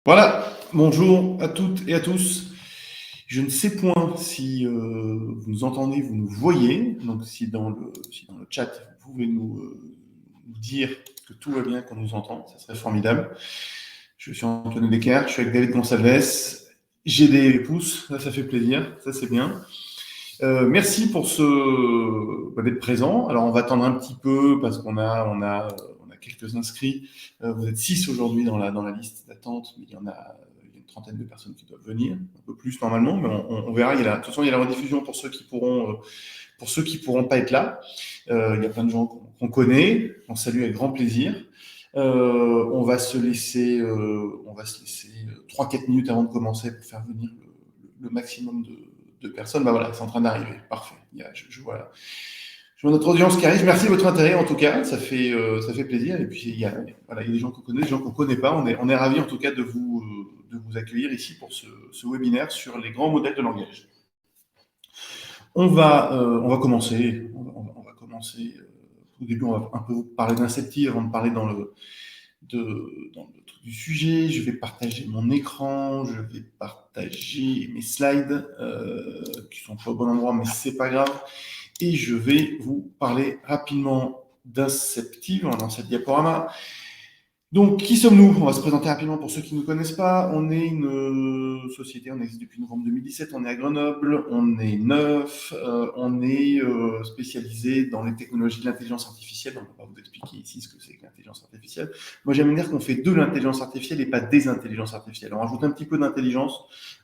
Voilà, bonjour à toutes et à tous. Je ne sais point si vous nous entendez, vous nous voyez. Donc, si dans le chat, vous pouvez nous dire que tout va bien, qu'on nous entend, ça serait formidable. Je suis Antoine Decker, je suis avec David Gonçalves. J'ai des pouces, ça fait plaisir, ça c'est bien. Merci pour d'être présent. Alors, on va attendre un petit peu parce qu'on a quelques inscrits. Vous êtes 6 aujourd'hui dans la liste d'attente, mais il y a une trentaine de personnes qui doivent venir, un peu plus normalement, mais on verra. De toute façon, il y a la rediffusion pour ceux qui pourront pas être là. Il y a plein de gens qu'on connaît, on salue avec grand plaisir. On va se laisser 3-4 minutes avant de commencer pour faire venir le maximum de personnes. Bah voilà, c'est en train d'arriver. Parfait. Je vois notre audience qui arrive. Merci de votre intérêt en tout cas. Ça fait plaisir. Et puis il y a des gens qu'on connaît, des gens qu'on connaît pas. On est ravis en tout cas de vous accueillir ici pour ce webinaire sur les grands modèles de langage. On va commencer. On va commencer. Au début, on va un peu vous parler d'inceptive avant de parler dans le truc du sujet. Je vais partager mon écran, je vais partager mes slides qui sont pas au bon endroit, mais c'est pas grave. Et je vais vous parler rapidement d'Inceptive. On va lancer le diaporama. Donc, qui sommes-nous? On va se présenter rapidement pour ceux qui ne nous connaissent pas. On est une société, on existe depuis novembre 2017, on est à Grenoble, on est neuf, on est spécialisé dans les technologies de l'intelligence artificielle. On ne va pas vous expliquer ici ce que c'est que l'intelligence artificielle. Moi, j'aime dire qu'on fait de l'intelligence artificielle et pas des intelligences artificielles. On rajoute un petit peu d'intelligence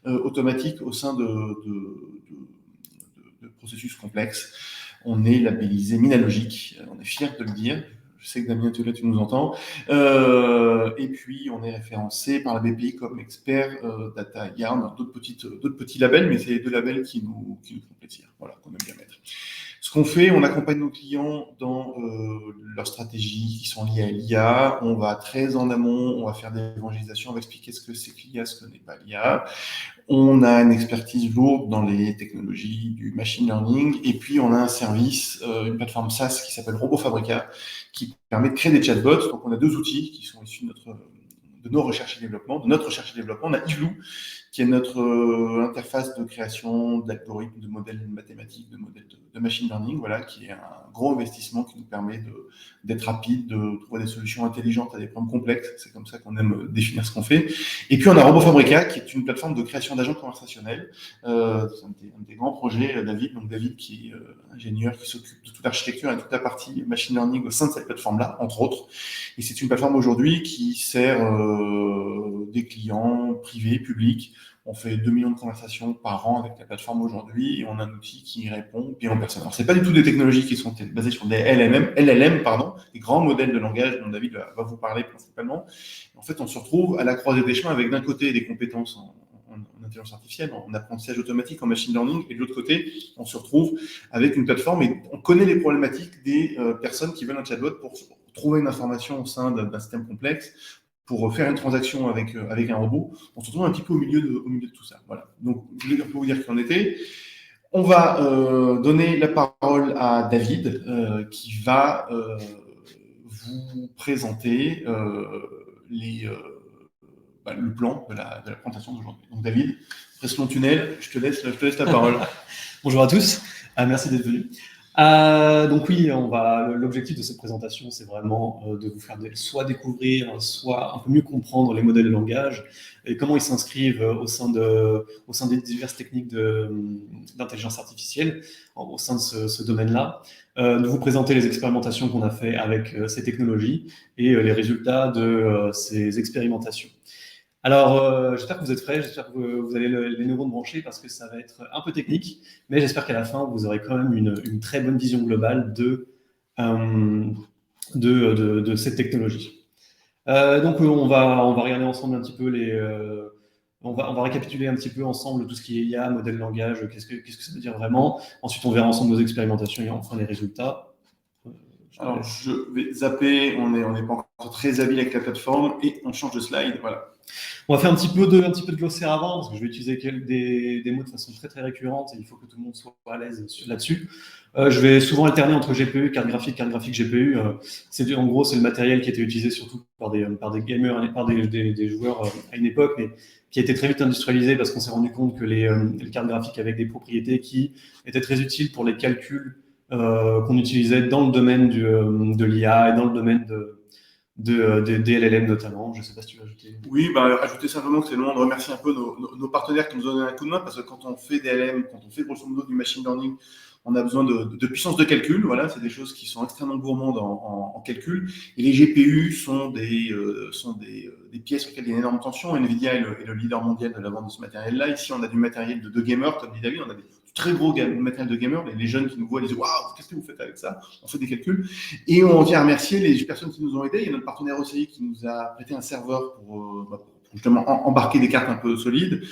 automatique au sein de processus complexes. On est labellisé Minalogic, on est fiers de le dire. Je sais que Damien Teulet, tu nous entends. Et puis, on est référencé par la BPI comme expert Data Yarn, d'autres petits labels, mais c'est les deux labels qui nous font plaisir, voilà, qu'on aime bien mettre. Ce qu'on fait, on accompagne nos clients dans leurs stratégies qui sont liées à l'IA. On va très en amont, on va faire des évangélisations, on va expliquer ce que c'est que l'IA, ce que n'est pas l'IA. On a une expertise lourde dans les technologies du machine learning, et puis on a un service, une plateforme SaaS qui s'appelle RoboFabrica, qui permet de créer des chatbots. Donc on a deux outils qui sont issus de nos recherches et développement, de notre recherche et développement. On a Igloo, qui est notre interface de création d'algorithmes, de modèles mathématiques, de modèles de machine learning, voilà, qui est un gros investissement qui nous permet d'être rapide, de trouver des solutions intelligentes à des problèmes complexes. C'est comme ça qu'on aime définir ce qu'on fait. Et puis on a RoboFabrica, qui est une plateforme de création d'agents conversationnels. C'est un des grands projets, David. Donc David, qui est ingénieur, qui s'occupe de toute l'architecture et toute la partie machine learning au sein de cette plateforme-là, entre autres. Et c'est une plateforme aujourd'hui qui sert des clients privés, publics. On fait 2 millions de conversations par an avec la plateforme aujourd'hui, et on a un outil qui répond bien aux personnes. Alors, c'est pas du tout des technologies qui sont basées sur des LLM, des grands modèles de langage dont David va vous parler principalement. En fait, on se retrouve à la croisée des chemins avec d'un côté des compétences en intelligence artificielle, en apprentissage automatique, en machine learning, et de l'autre côté, on se retrouve avec une plateforme et on connaît les problématiques des personnes qui veulent un chatbot pour trouver une information au sein d'un système complexe, pour faire une transaction avec un robot. On se retrouve un petit peu au milieu de tout ça. Voilà. Donc, je voulais vous dire qui on était. On va donner la parole à David, qui va vous présenter le plan de la présentation d'aujourd'hui. Donc, David, presse ton tunnel, je te laisse la parole. Bonjour à tous, merci d'être venus. Donc oui, l'objectif de cette présentation, c'est vraiment de vous faire soit découvrir, soit un peu mieux comprendre les modèles de langage et comment ils s'inscrivent au sein des diverses techniques d'intelligence artificielle, au sein de ce domaine-là, de vous présenter les expérimentations qu'on a fait avec ces technologies et les résultats de ces expérimentations. Alors, j'espère que vous êtes prêts, j'espère que vous avez les neurones branchés parce que ça va être un peu technique, mais j'espère qu'à la fin, vous aurez quand même une très bonne vision globale de cette technologie. Donc, on va regarder ensemble un petit peu on va récapituler un petit peu ensemble tout ce qui est IA, modèle langage, qu'est-ce que ça veut dire vraiment. Ensuite, on verra ensemble nos expérimentations et enfin les résultats. Alors, je vais zapper, on n'est pas encore très habile avec la plateforme, et on change de slide, voilà. On va faire un petit peu de glossaire avant, parce que je vais utiliser des mots de façon très très récurrente et il faut que tout le monde soit à l'aise là-dessus. Je vais souvent alterner entre GPU, carte graphique, GPU. En gros, c'est le matériel qui était utilisé surtout par des gamers, par des joueurs à une époque, mais qui a été très vite industrialisé parce qu'on s'est rendu compte que les cartes graphiques avaient des propriétés qui étaient très utiles pour les calculs qu'on utilisait dans le domaine de l'IA et dans le domaine des LLM notamment. Je ne sais pas si tu veux ajouter. Oui, ajouter simplement que c'est le moment de remercier un peu nos partenaires qui nous donnent un coup de main, parce que quand on fait des LLM, quand on fait grosso modo du machine learning, on a besoin de puissance de calcul. Voilà, c'est des choses qui sont extrêmement gourmandes en calcul. Et les GPU sont des pièces sur lesquelles il y a une énorme tension. Nvidia est le leader mondial de la vente de ce matériel-là. Ici, on a du matériel de gamers, comme dit David, on a du très gros matériel de gamers. Les jeunes qui nous voient, ils disent waouh, qu'est-ce que vous faites avec ça? On fait des calculs. Et on vient remercier les personnes qui nous ont aidés. Il y a notre partenaire OCI qui nous a prêté un serveur pour justement embarquer des cartes un peu solides.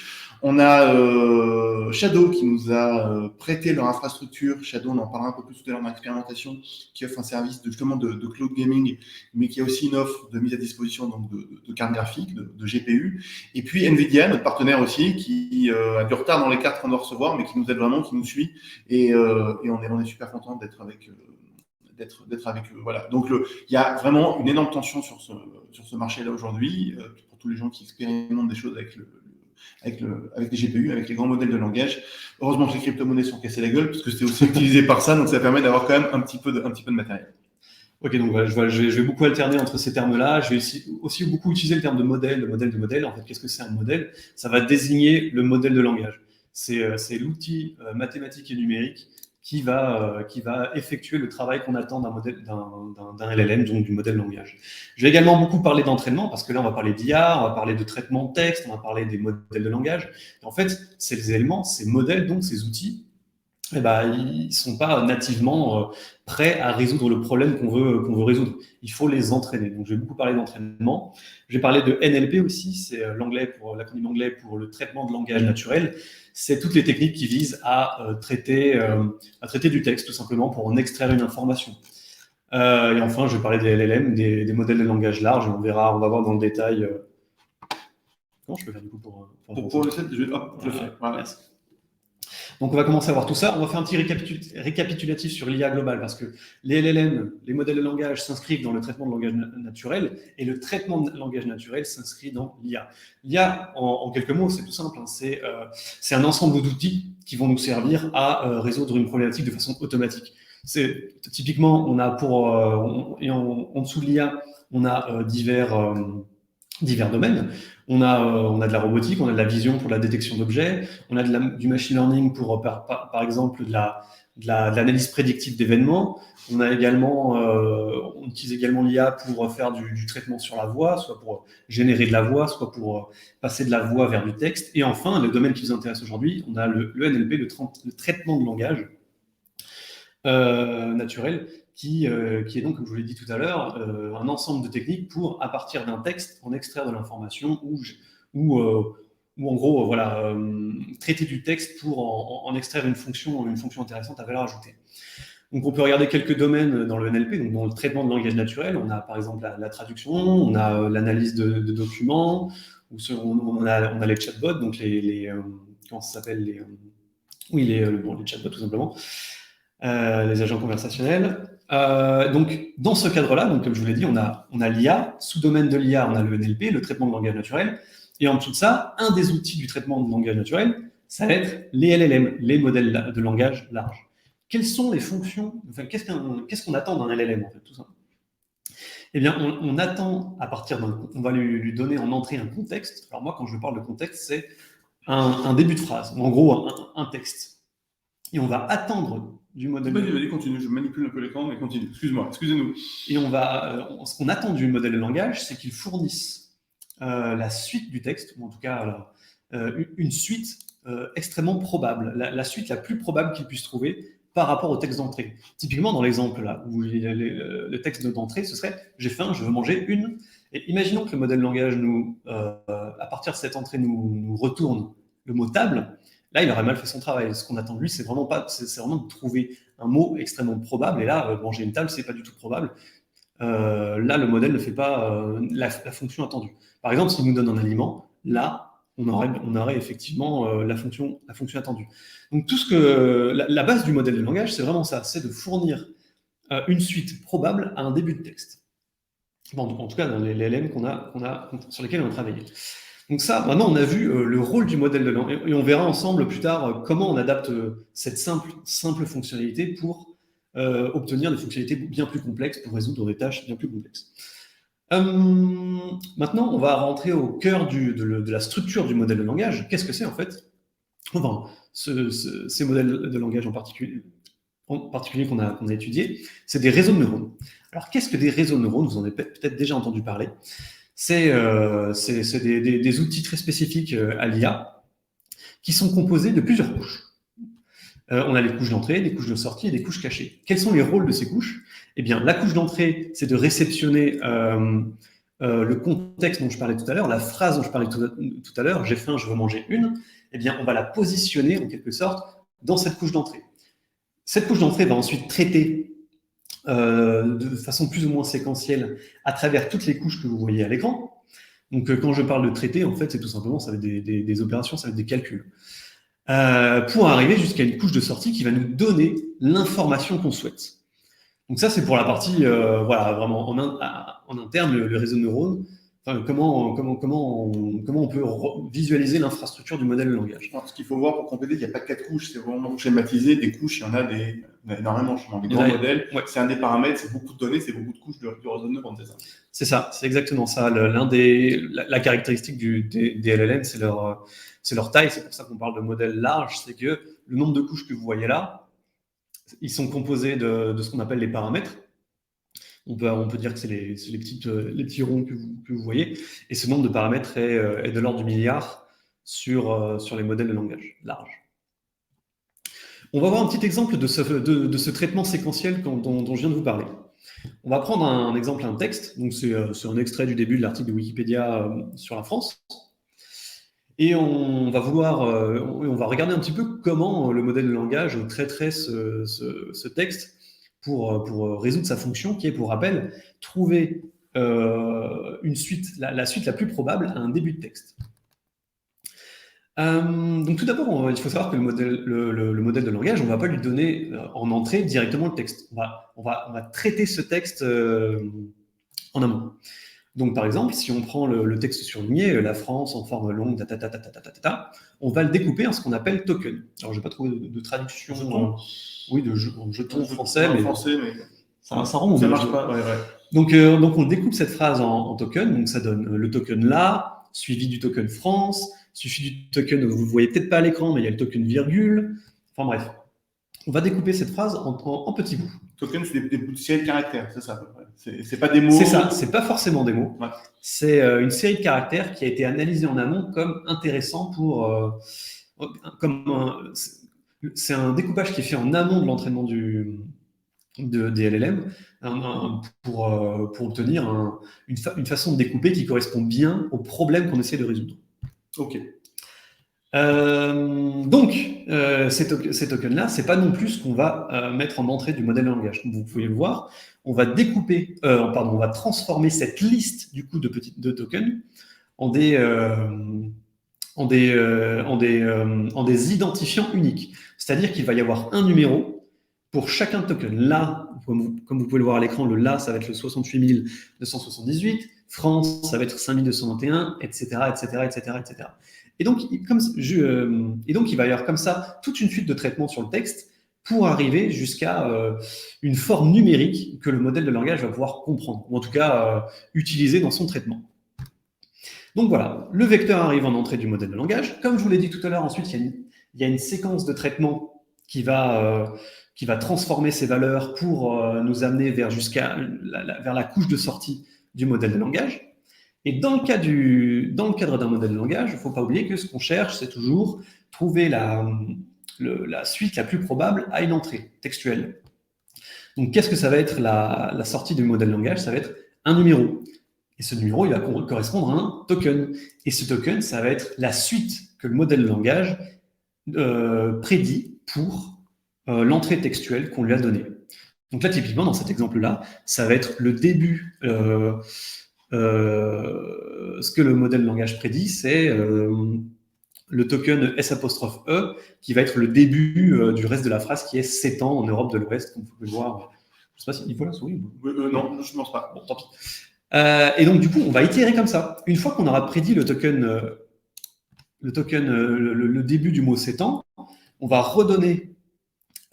On a Shadow qui nous a prêté leur infrastructure. Shadow, on en parlera un peu plus tout à l'heure dans l'expérimentation, qui offre un service justement de cloud gaming, mais qui a aussi une offre de mise à disposition donc de cartes graphiques, de GPU. Et puis Nvidia, notre partenaire aussi, qui a du retard dans les cartes qu'on doit recevoir, mais qui nous aide vraiment, qui nous suit. Et on est super content d'être avec eux. Voilà. Donc, il y a vraiment une énorme tension sur ce marché-là aujourd'hui, pour tous les gens qui expérimentent des choses avec les GPU, avec les grands modèles de langage. Heureusement que les crypto-monnaies sont cassées la gueule, parce que c'était aussi utilisé par ça, donc ça permet d'avoir quand même un petit peu de matériel. Ok, donc voilà, je vais beaucoup alterner entre ces termes-là. Je vais aussi beaucoup utiliser le terme de modèle. En fait, qu'est-ce que c'est un modèle? Ça va désigner le modèle de langage. C'est l'outil mathématique et numérique qui va effectuer le travail qu'on attend d'un LLM, donc du modèle langage. Je vais également beaucoup parler d'entraînement, parce que là, on va parler d'IA, on va parler de traitement de texte, on va parler des modèles de langage. Et en fait, ces éléments, ces modèles, donc ces outils, ils ne sont pas nativement prêts à résoudre le problème qu'on veut résoudre. Il faut les entraîner. Donc, je vais beaucoup parler d'entraînement. Je vais parler de NLP aussi, c'est l'acronyme anglais pour le traitement de langage naturel. C'est toutes les techniques qui visent à traiter du texte, tout simplement, pour en extraire une information. Et enfin, je vais parler des LLM, des modèles de langage large. On va voir dans le détail. Comment je peux faire du coup pour le set, je le fais. Voilà. Merci. Donc, on va commencer à voir tout ça. On va faire un petit récapitulatif sur l'IA globale, parce que les LLM, les modèles de langage, s'inscrivent dans le traitement de langage naturel, et le traitement de langage naturel s'inscrit dans l'IA. L'IA, en quelques mots, c'est tout simple. C'est un ensemble d'outils qui vont nous servir à résoudre une problématique de façon automatique. Typiquement, on a en dessous de l'IA, on a divers domaines. On a de la robotique, on a de la vision pour la détection d'objets, on a du machine learning pour, par exemple, de l'analyse prédictive d'événements. On utilise également l'IA pour faire du traitement sur la voix, soit pour générer de la voix, soit pour passer de la voix vers du texte. Et enfin, le domaine qui nous intéresse aujourd'hui, on a le NLP, le traitement de langage naturel, qui est donc, comme je vous l'ai dit tout à l'heure, un ensemble de techniques pour, à partir d'un texte, en extraire de l'information ou en gros, traiter du texte pour en extraire une fonction intéressante à valeur ajoutée. Donc, on peut regarder quelques domaines dans le NLP, donc dans le traitement de langage naturel. On a par exemple la traduction, on a l'analyse de documents, on a les chatbots, donc comment ça s'appelle les chatbots tout simplement. Les agents conversationnels. Donc, dans ce cadre-là, donc, comme je vous l'ai dit, on a l'IA. Sous-domaine de l'IA, on a le NLP, le traitement de langage naturel. Et en dessous de ça, un des outils du traitement de langage naturel, ça va être les LLM, les modèles de langage large. Quelles sont les fonctions, qu'est-ce qu'on attend d'un LLM, en fait, tout ça? Eh bien, on attend à partir on va lui donner en entrée un contexte. Alors moi, quand je parle de contexte, c'est un début de phrase, ou en gros, un texte. Et on va attendre du modèle. Vas-y, continue. Je manipule un peu l'écran, mais continue. Excusez-nous. Et ce qu'on attend du modèle de langage, c'est qu'il fournisse la suite du texte, ou en tout cas une suite extrêmement probable, la suite la plus probable qu'il puisse trouver par rapport au texte d'entrée. Typiquement, dans l'exemple là, où le texte d'entrée, ce serait « j'ai faim, je veux manger une ». Et imaginons que le modèle de langage, à partir de cette entrée, nous retourne le mot « table ». là, il aurait mal fait son travail. Ce qu'on attend de lui, c'est vraiment de trouver un mot extrêmement probable. Et là, manger une table, c'est pas du tout probable. Là, le modèle ne fait pas la fonction attendue. Par exemple, s'il nous donne un aliment, là, on aurait effectivement la fonction attendue. Donc, la base du modèle de langage, c'est vraiment ça, c'est de fournir une suite probable à un début de texte. Bon, en tout cas, dans les LLM sur lesquels on a travaillé. Donc ça, maintenant, on a vu le rôle du modèle de langage, et on verra ensemble plus tard comment on adapte cette simple fonctionnalité pour obtenir des fonctionnalités bien plus complexes, pour résoudre des tâches bien plus complexes. Maintenant, on va rentrer au cœur de la structure du modèle de langage. Qu'est-ce que c'est en fait? Enfin, ces modèles de langage en particulier qu'on a étudiés, c'est des réseaux de neurones. Alors, qu'est-ce que des réseaux de neurones? Vous en avez peut-être déjà entendu parler. C'est des outils très spécifiques à l'IA qui sont composés de plusieurs couches. On a les couches d'entrée, des couches de sortie et des couches cachées. Quels sont les rôles de ces couches? Eh bien, la couche d'entrée, c'est de réceptionner le contexte dont je parlais tout à l'heure, la phrase dont je parlais tout à l'heure, j'ai faim, je veux manger une. Eh bien, on va la positionner en quelque sorte dans cette couche d'entrée. Cette couche d'entrée va ensuite traiter de façon plus ou moins séquentielle à travers toutes les couches que vous voyez à l'écran. Donc, quand je parle de traiter, en fait, c'est tout simplement, ça va être des opérations, ça va être des calculs. Pour arriver jusqu'à une couche de sortie qui va nous donner l'information qu'on souhaite. Donc ça, c'est pour la partie, voilà, vraiment en interne, le réseau de neurones. Enfin, comment on peut visualiser l'infrastructure du modèle de langage. Alors, ce qu'il faut voir pour compléter, il n'y a pas 4 couches, c'est vraiment schématisé. Des couches, il y en a énormément. Dans les grands modèles, ouais. C'est un des paramètres, c'est beaucoup de données, c'est beaucoup de couches du réseau de neurones, c'est ça? C'est ça, c'est exactement ça. La caractéristique des LLM, c'est leur taille. C'est pour ça qu'on parle de modèle large. C'est que le nombre de couches que vous voyez là, ils sont composés de ce qu'on appelle les paramètres. On peut dire que c'est les petits ronds que vous voyez. Et ce nombre de paramètres est de l'ordre du milliard sur les modèles de langage large. On va voir un petit exemple de ce traitement séquentiel dont je viens de vous parler. On va prendre un exemple, un texte. Donc c'est un extrait du début de l'article de Wikipédia sur la France. Et on va regarder un petit peu comment le modèle de langage traiterait ce texte pour résoudre sa fonction, qui est, pour rappel, trouver une suite, la suite la plus probable à un début de texte. Donc tout d'abord, il faut savoir que le modèle de langage, on ne va pas lui donner en entrée directement le texte. On va traiter ce texte en amont. Donc par exemple, si on prend le texte surligné, la France en forme longue, on va le découper en ce qu'on appelle token. Alors je n'ai pas trouvé de traduction. Oui, de jeton français, mais ça remonte. Ça marche pas. Ouais. Donc on découpe cette phrase en token. Donc ça donne le token là, suivi du token France, suivi du token, vous ne voyez peut-être pas à l'écran, mais il y a le token virgule. Enfin bref, on va découper cette phrase en petits bouts. Token, c'est des bouts de série de caractères, c'est ça à peu près. C'est pas des mots. C'est ça, c'est pas forcément des mots. Ouais. C'est une série de caractères qui a été analysée en amont comme intéressant c'est un découpage qui est fait en amont de l'entraînement des LLM pour obtenir une façon de découper qui correspond bien au problème qu'on essaie de résoudre. Ok. Donc, ces tokens-là, c'est pas non plus ce qu'on va mettre en entrée du modèle de langage. Comme vous pouvez le voir, on va on va transformer cette liste du coup de tokens en des identifiants uniques. C'est-à-dire qu'il va y avoir un numéro pour chacun de token. Là, comme vous pouvez le voir à l'écran, le là, ça va être le 68 278. France, ça va être 5221, etc., etc., etc., etc. Et donc, il va y avoir comme ça toute une suite de traitements sur le texte pour arriver jusqu'à une forme numérique que le modèle de langage va pouvoir comprendre, ou en tout cas utiliser dans son traitement. Donc voilà, le vecteur arrive en entrée du modèle de langage. Comme je vous l'ai dit tout à l'heure, ensuite, il y a une séquence de traitement qui va transformer ces valeurs pour nous amener vers la couche de sortie du modèle de langage. Et dans le cadre d'un modèle de langage, il ne faut pas oublier que ce qu'on cherche, c'est toujours trouver la suite la plus probable à une entrée textuelle. Donc, qu'est-ce que ça va être la sortie du modèle de langage? Ça va être un numéro. Et ce numéro, il va correspondre à un token. Et ce token, ça va être la suite que le modèle de langage prédit pour l'entrée textuelle qu'on lui a donnée. Donc là, typiquement, dans cet exemple-là, ça va être le début. Ce que le modèle langage prédit, c'est le token S'(E) qui va être le début du reste de la phrase qui est 7 ans en Europe de l'Ouest, comme vous pouvez le voir. Je ne sais pas s'il faut la souris. Non, je ne pense pas. Bon, tant pis. Et donc, du coup, on va itérer comme ça. Une fois qu'on aura prédit le début du mot 7 ans, on va redonner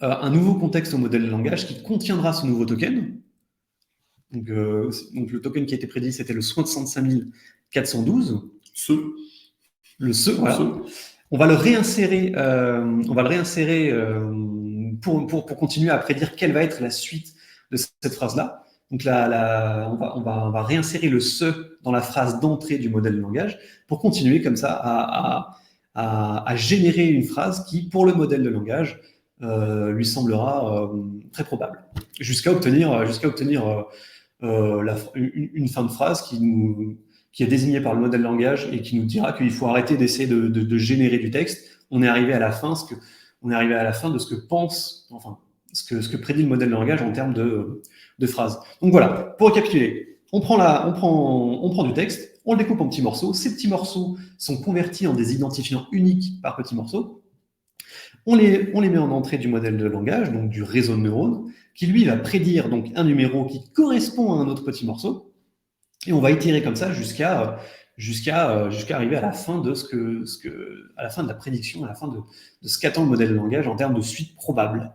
un nouveau contexte au modèle de langage qui contiendra ce nouveau token. Donc le token qui a été prédit, c'était le 65 412. Le ce, voilà. On va le réinsérer, pour continuer à prédire quelle va être la suite de cette phrase-là. Donc on va réinsérer le ce dans la phrase d'entrée du modèle de langage pour continuer comme ça à générer une phrase qui, pour le modèle de langage, lui semblera très probable, jusqu'à obtenir une fin de phrase qui est désignée par le modèle langage et qui nous dira qu'il faut arrêter d'essayer de générer du texte. On est arrivé à la fin de ce que pense, enfin, ce que prédit le modèle langage en termes de phrases. Donc voilà, pour récapituler, on prend du texte, on le découpe en petits morceaux. Ces petits morceaux sont convertis en des identifiants uniques par petits morceaux. On les met en entrée du modèle de langage, donc du réseau de neurones, qui lui va prédire donc un numéro qui correspond à un autre petit morceau. Et on va itérer comme ça jusqu'à arriver à la fin de à la fin de la prédiction, à la fin de ce qu'attend le modèle de langage en termes de suite probable.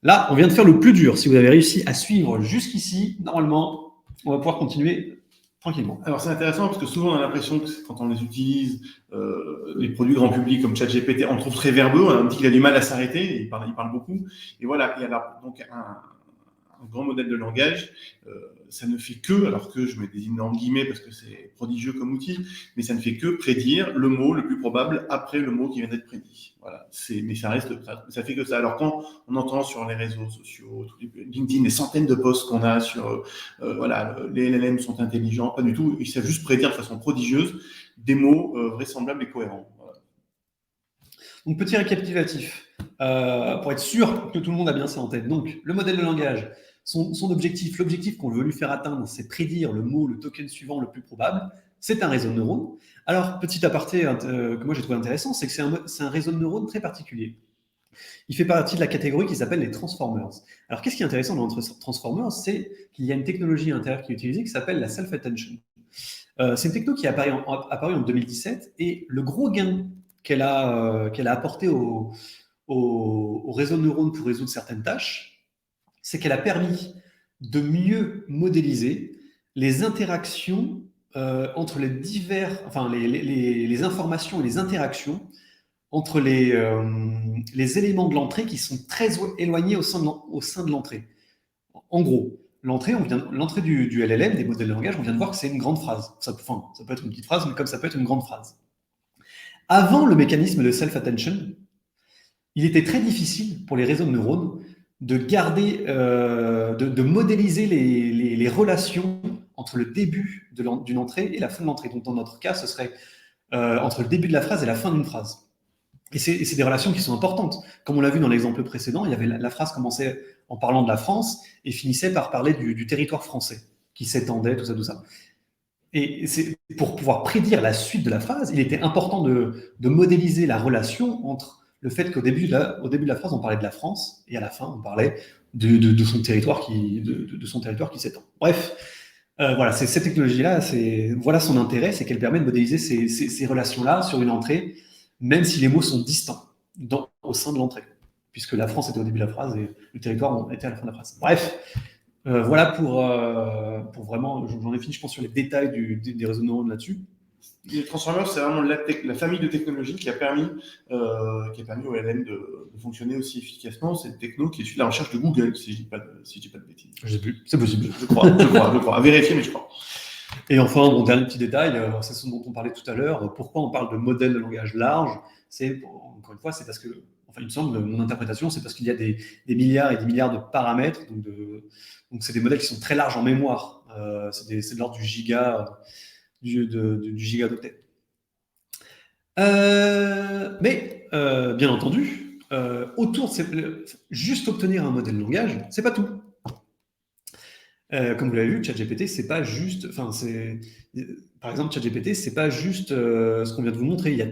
Là, on vient de faire le plus dur. Si vous avez réussi à suivre jusqu'ici, normalement, on va pouvoir continuer tranquillement. Alors c'est intéressant parce que souvent on a l'impression que quand on les utilise, les produits grand public comme ChatGPT, on le trouve très verbeux, on dit qu'il a du mal à s'arrêter, il parle beaucoup. Et voilà, et alors donc un grand modèle de langage, ça ne fait que, alors que je mets des énormes guillemets parce que c'est prodigieux comme outil, mais ça ne fait que prédire le mot le plus probable après le mot qui vient d'être prédit. Voilà, mais ça fait que ça. Alors quand on entend sur les réseaux sociaux, LinkedIn, les centaines de posts qu'on a sur, voilà, les LLM sont intelligents, pas du tout, ils savent juste prédire de façon prodigieuse des mots vraisemblables et cohérents. Voilà. Donc petit récapitulatif, pour être sûr que tout le monde a bien ça en tête. Donc le modèle de langage, son objectif, l'objectif qu'on veut lui faire atteindre, c'est prédire le mot, le token suivant le plus probable. C'est un réseau de neurones. Alors, petit aparté que moi j'ai trouvé intéressant, c'est que c'est un réseau de neurones très particulier. Il fait partie de la catégorie qui s'appelle les transformers. Alors, qu'est-ce qui est intéressant dans les transformers, c'est qu'il y a une technologie à l'intérieur qui est utilisée qui s'appelle la self-attention. C'est une techno qui est apparue en 2017 et le gros gain qu'elle a apporté au réseau de neurones pour résoudre certaines tâches, c'est qu'elle a permis de mieux modéliser les interactions entre les informations et les interactions entre les éléments de l'entrée qui sont très éloignés au sein de l'entrée. En gros, l'entrée du LLM, des modèles de langage, on vient de voir que c'est une grande phrase. Ça peut être une petite phrase, mais comme ça peut être une grande phrase. Avant le mécanisme de self-attention, il était très difficile pour les réseaux de neurones de garder, de modéliser les relations entre le début d'une entrée et la fin de l'entrée. Donc, dans notre cas, ce serait entre le début de la phrase et la fin d'une phrase. Et c'est des relations qui sont importantes. Comme on l'a vu dans l'exemple précédent, il y avait la phrase commençait en parlant de la France et finissait par parler du territoire français qui s'étendait, tout ça. Et pour pouvoir prédire la suite de la phrase, il était important de modéliser la relation entre le fait qu'au début de la phrase, on parlait de la France et à la fin, on parlait de son territoire qui s'étend. Bref, voilà, cette technologie-là, voilà son intérêt, c'est qu'elle permet de modéliser ces relations-là sur une entrée, même si les mots sont distants au sein de l'entrée, puisque la France était au début de la phrase et le territoire était à la fin de la phrase. Bref, voilà pour vraiment, j'en ai fini, je pense, sur les détails des réseaux de neurones là-dessus. Les transformers, c'est vraiment la famille de technologies qui a permis au LLM de fonctionner aussi efficacement. C'est une techno qui est issue de la recherche de Google, si je dis pas de bêtises. Je sais plus, c'est possible. Je crois. À vérifier, mais je crois. Et enfin, mon dernier petit détail, c'est ce dont on parlait tout à l'heure. Pourquoi on parle de modèle de langage large? Encore une fois, c'est parce que, enfin, il me semble, mon interprétation, c'est parce qu'il y a des milliards et des milliards de paramètres. Donc c'est des modèles qui sont très larges en mémoire. C'est de l'ordre du gigaoctet. Mais bien entendu, juste obtenir un modèle de langage, c'est pas tout. Comme vous l'avez vu, ChatGPT, c'est pas juste, par exemple, ChatGPT, c'est pas juste ce qu'on vient de vous montrer. Il y a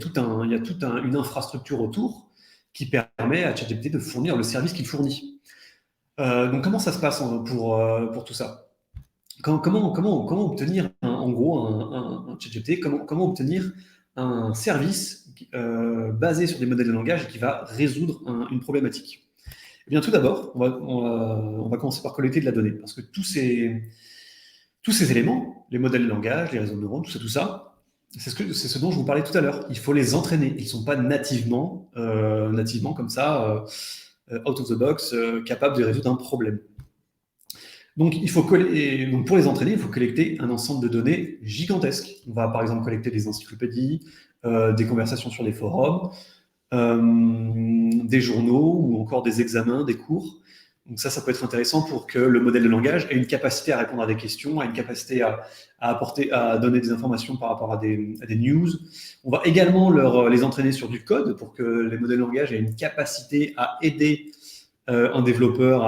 une infrastructure autour qui permet à ChatGPT de fournir le service qu'il fournit. Donc, comment ça se passe pour tout ça? Comment obtenir, en gros, un ChatGPT? Comment obtenir un service basé sur des modèles de langage qui va résoudre une problématique? Eh bien, tout d'abord, on va commencer par collecter de la donnée, parce que tous ces éléments, les modèles de langage, les réseaux de neurones, tout ça, c'est ce dont je vous parlais tout à l'heure. Il faut les entraîner. Ils ne sont pas nativement comme ça, out of the box, capables de résoudre un problème. Donc, donc, pour les entraîner, il faut collecter un ensemble de données gigantesques. On va par exemple collecter des encyclopédies, des conversations sur des forums, des journaux ou encore des examens, des cours. Donc ça peut être intéressant pour que le modèle de langage ait une capacité à répondre à des questions, ait une capacité à donner des informations par rapport à des news. On va également les entraîner sur du code pour que les modèles de langage aient une capacité à aider un développeur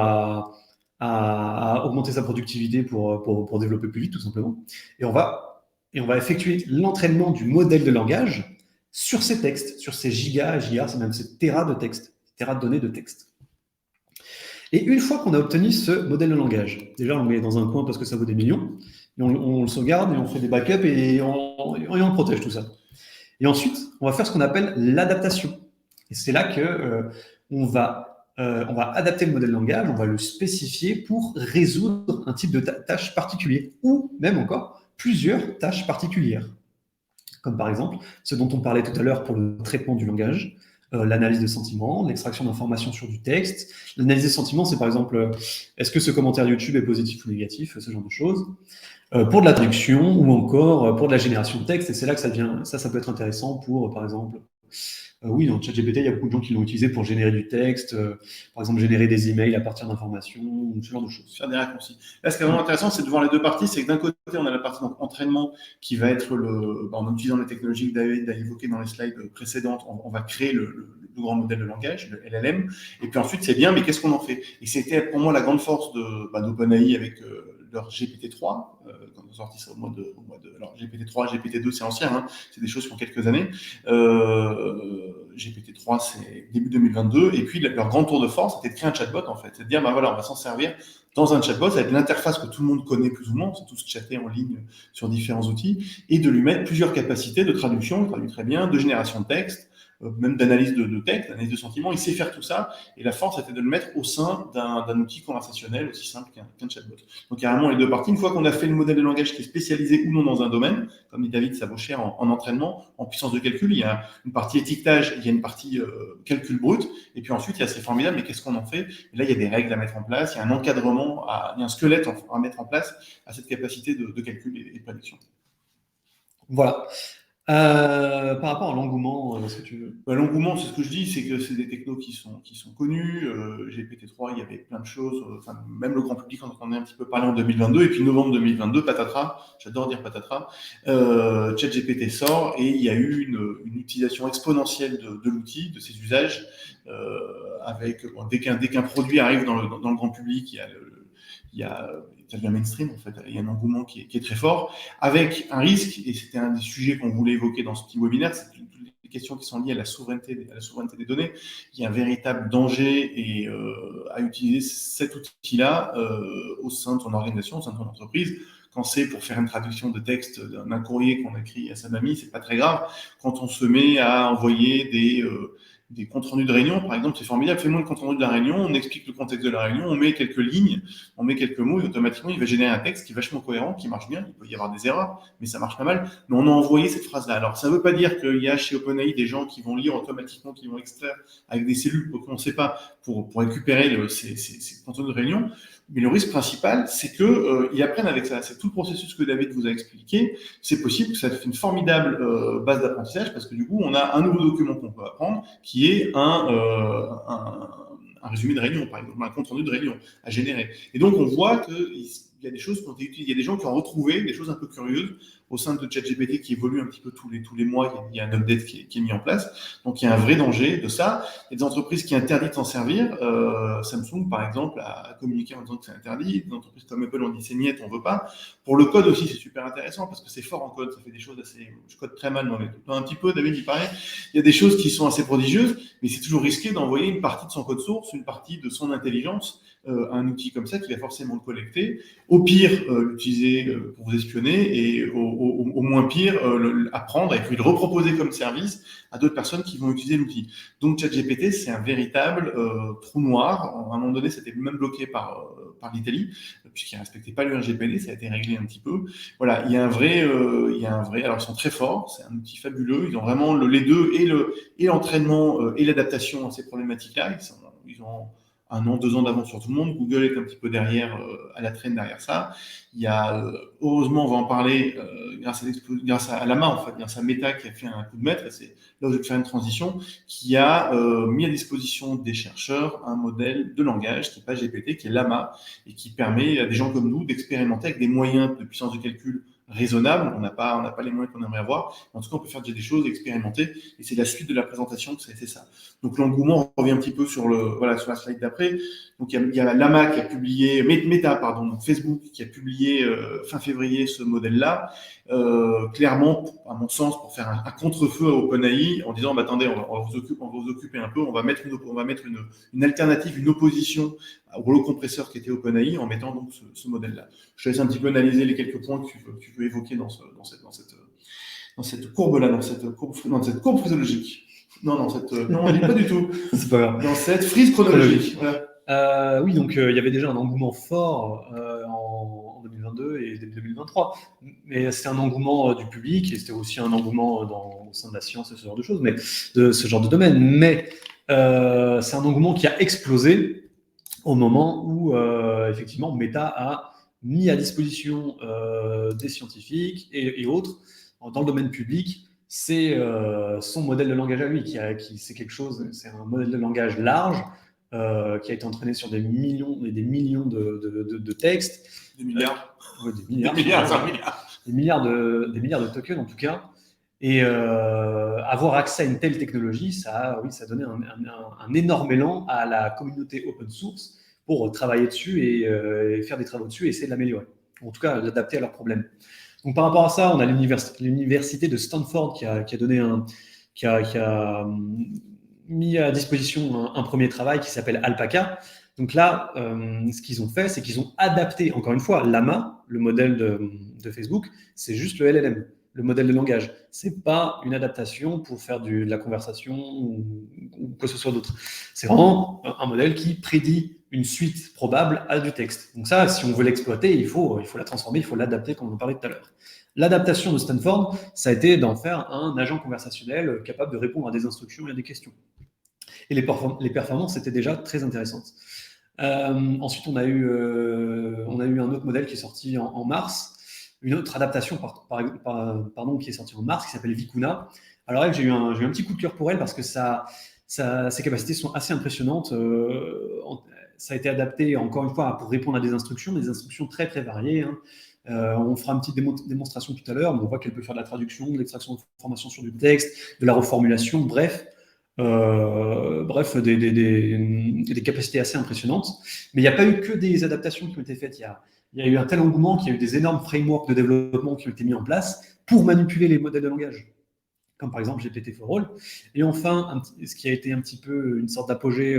à augmenter sa productivité pour développer plus vite, tout simplement. Et on va effectuer l'entraînement du modèle de langage sur ces textes, sur ces gigas, c'est même ces terras de texte, terras de données de texte. Et une fois qu'on a obtenu ce modèle de langage, déjà on le met dans un coin parce que ça vaut des millions, et on le sauvegarde et on fait des backups et on protège tout ça. Et ensuite, on va faire ce qu'on appelle l'adaptation. Et c'est là que on va adapter le modèle de langage, on va le spécifier pour résoudre un type de tâche particulier, ou même encore plusieurs tâches particulières. Comme par exemple ce dont on parlait tout à l'heure pour le traitement du langage, l'analyse de sentiments, l'extraction d'informations sur du texte. L'analyse des sentiments, c'est par exemple, est-ce que ce commentaire YouTube est positif ou négatif, ce genre de choses. Pour de la traduction ou encore pour de la génération de texte, et c'est là que ça peut être intéressant pour, par exemple, oui, dans ChatGPT, il y a beaucoup de gens qui l'ont utilisé pour générer du texte, par exemple générer des emails à partir d'informations, ce genre de choses. Faire des raccourcis. Là, ce qui est vraiment intéressant, c'est de voir les deux parties. C'est que d'un côté, on a la partie donc, entraînement qui va être en utilisant les technologies que David a évoquées dans les slides précédentes, on va créer le grand modèle de langage, le LLM. Et puis ensuite, c'est bien, mais qu'est-ce qu'on en fait? Et c'était pour moi la grande force d'OpenAI avec leur GPT-3, quand ils ont sorti ça au mois de alors GPT-3, GPT-2, c'est ancien, hein, c'est des choses qui ont quelques années. GPT-3, c'est début 2022, et puis leur grand tour de force, c'était de créer un chatbot, en fait. C'est de dire, on va s'en servir dans un chatbot avec l'interface que tout le monde connaît plus ou moins, c'est tous chatter en ligne sur différents outils, et de lui mettre plusieurs capacités de traduction, il traduit très bien, de génération de texte, même d'analyse de texte, d'analyse de sentiments, il sait faire tout ça, et la force était de le mettre au sein d'un outil conversationnel aussi simple qu'un chatbot. Donc il y a vraiment les deux parties. Une fois qu'on a fait le modèle de langage qui est spécialisé ou non dans un domaine, comme dit David, ça vaut cher en entraînement, en puissance de calcul, il y a une partie étiquetage, il y a une partie calcul brut, et puis ensuite il y a c'est formidable, mais qu'est-ce qu'on en fait? Et là il y a des règles à mettre en place, il y a un encadrement, il y a un squelette à mettre en place à cette capacité de calcul et de prédiction. Voilà. Par rapport à l'engouement, est-ce que tu veux... L'engouement, c'est ce que je dis, c'est que c'est des technos qui sont connus. GPT-3, il y avait plein de choses. Même le grand public en entendait un petit peu parler en 2022. Et puis novembre 2022, patatras, j'adore dire patatras, ChatGPT sort et il y a eu une utilisation exponentielle de l'outil, de ses usages, avec dès qu'un produit arrive dans le grand public, ça devient mainstream en fait. Il y a un engouement qui est très fort, avec un risque, et c'était un des sujets qu'on voulait évoquer dans ce petit webinaire, c'est toutes les questions qui sont liées à la souveraineté des données. Il y a un véritable danger à utiliser cet outil-là au sein de son organisation, au sein de son entreprise. Quand c'est pour faire une traduction de texte d'un courrier qu'on a écrit à sa mamie, c'est pas très grave. Quand on se met à envoyer des comptes rendus de réunion, par exemple, c'est formidable. Fais-moi le compte rendu de la réunion, on explique le contexte de la réunion, on met quelques lignes, on met quelques mots, et automatiquement, il va générer un texte qui est vachement cohérent, qui marche bien. Il peut y avoir des erreurs, mais ça marche pas mal. Mais on a envoyé cette phrase-là. Alors, ça ne veut pas dire qu'il y a chez OpenAI des gens qui vont lire automatiquement, qui vont extraire avec des cellules qu'on ne sait pas pour récupérer ces contenus de réunion. Mais le risque principal, c'est qu'ils apprennent avec ça. C'est tout le processus que David vous a expliqué. C'est possible que ça fait une formidable base d'apprentissage parce que du coup, on a un nouveau document qu'on peut apprendre qui est un résumé de réunion, par exemple, un compte rendu de réunion à générer. Et donc, on voit qu'il y a des choses qui ont été utilisées. Il y a des gens qui ont retrouvé des choses un peu curieuses au sein de ChatGPT qui évolue un petit peu tous les mois. Il y a un update qui est mis en place. Donc, il y a un vrai danger de ça. Il y a des entreprises qui interdisent de s'en servir. Samsung, par exemple, a communiqué en disant que c'est interdit. Des entreprises comme Apple ont dit c'est niet, on veut pas. Pour le code aussi, c'est super intéressant parce que c'est fort en code. Ça fait des choses assez. Je code très mal, moi, mais un petit peu, David, il paraît. Il y a des choses qui sont assez prodigieuses, mais c'est toujours risqué d'envoyer une partie de son code source, une partie de son intelligence à un outil comme ça qui va forcément le collecter. Au pire, l'utiliser pour vous espionner et au moins pire, apprendre et puis le reproposer comme service à d'autres personnes qui vont utiliser l'outil. Donc ChatGPT, c'est un véritable trou noir. À un moment donné, c'était même bloqué par l'Italie, puisqu'ils ne respectaient pas le RGPD, ça a été réglé un petit peu. Voilà, il y a un vrai, alors ils sont très forts, c'est un outil fabuleux, ils ont vraiment les deux, et l'entraînement et l'adaptation à ces problématiques-là. Ils ont 1 an, 2 ans d'avance sur tout le monde. Google est un petit peu derrière, à la traîne derrière ça. Il y a, heureusement, on va en parler, grâce à Llama, en fait, grâce à Meta qui a fait un coup de maître, et c'est là où je vais faire une transition, qui a mis à disposition des chercheurs un modèle de langage qui n'est pas GPT, qui est Llama, et qui permet à des gens comme nous d'expérimenter avec des moyens de puissance de calcul raisonnable. On n'a pas les moyens qu'on aimerait avoir. En tout cas, on peut faire déjà des choses, expérimenter. Et c'est la suite de la présentation que c'est ça. Donc, l'engouement, on revient un petit peu sur la slide d'après. Donc, il y a Llama qui a publié, Meta, pardon, donc Facebook, qui a publié fin février ce modèle-là. Clairement, à mon sens, pour faire un contre-feu à OpenAI, en disant, attendez, on va vous occuper un peu, on va mettre une alternative, une opposition au rouleau compresseur qui était OpenAI en mettant donc ce modèle-là. Je te laisse un petit peu analyser les quelques points que tu veux évoquer dans cette courbe-là, dans cette courbe physiologique. Non, on ne dit pas du tout. C'est pas grave. Dans cette frise chronologique. Voilà. Oui, donc il y avait déjà un engouement fort en 2022 et début 2023. Mais c'était un engouement du public et c'était aussi un engouement au sein de la science et ce genre de choses, mais de ce genre de domaine. Mais c'est un engouement qui a explosé au moment où, effectivement, Meta a mis à disposition des scientifiques et autres dans le domaine public. C'est son modèle de langage à lui c'est quelque chose, c'est un modèle de langage large qui a été entraîné sur des millions et des millions de textes. Des milliards. Des milliards de tokens en tout cas. Et avoir accès à une telle technologie, ça a donné un énorme élan à la communauté open source pour travailler dessus et faire des travaux dessus et essayer de l'améliorer. En tout cas, l'adapter à leurs problèmes. Donc par rapport à ça, on a l'université de Stanford qui a mis à disposition un premier travail qui s'appelle Alpaca. Donc là, ce qu'ils ont fait, c'est qu'ils ont adapté, encore une fois, Llama, le modèle de Facebook, c'est juste le LLM, le modèle de langage. C'est pas une adaptation pour faire de la conversation ou quoi que ce soit d'autre. C'est vraiment un modèle qui prédit une suite probable à du texte. Donc ça, si on veut l'exploiter, il faut la transformer, il faut l'adapter, comme on en parlait tout à l'heure. L'adaptation de Stanford, ça a été d'en faire un agent conversationnel capable de répondre à des instructions et à des questions. Et les performances étaient déjà très intéressantes. Ensuite, on a eu un autre modèle qui est sorti en mars, une autre adaptation qui est sortie en mars, qui s'appelle Vicuna. Alors elle, j'ai eu un petit coup de cœur pour elle parce que ses capacités sont assez impressionnantes. Ça a été adapté, encore une fois, pour répondre à des instructions très très variées. On fera une petite démonstration tout à l'heure, mais on voit qu'elle peut faire de la traduction, de l'extraction d'informations sur du texte, de la reformulation, bref, des capacités assez impressionnantes. Mais il n'y a pas eu que des adaptations qui ont été faites. Il y a eu un tel engouement qu'il y a eu des énormes frameworks de développement qui ont été mis en place pour manipuler les modèles de langage, comme par exemple GPT-4All. Et enfin, ce qui a été un petit peu une sorte d'apogée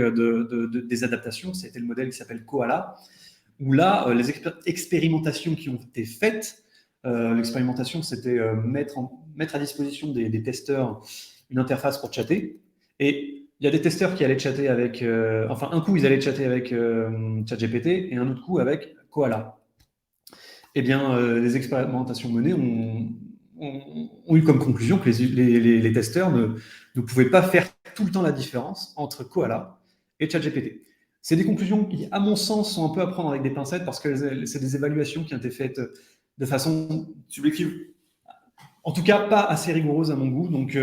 des adaptations, c'était le modèle qui s'appelle Koala, où là, les expérimentations qui ont été faites, l'expérimentation, c'était mettre à disposition des testeurs une interface pour chatter. Et il y a des testeurs qui allaient chatter avec... un coup, ils allaient chatter avec ChatGPT et un autre coup avec Koala. Eh bien, les expérimentations menées ont eu comme conclusion que les testeurs ne pouvaient pas faire tout le temps la différence entre Koala et ChatGPT. C'est des conclusions qui, à mon sens, sont un peu à prendre avec des pincettes parce que c'est des évaluations qui ont été faites de façon subjective. En tout cas, pas assez rigoureuse à mon goût. Donc,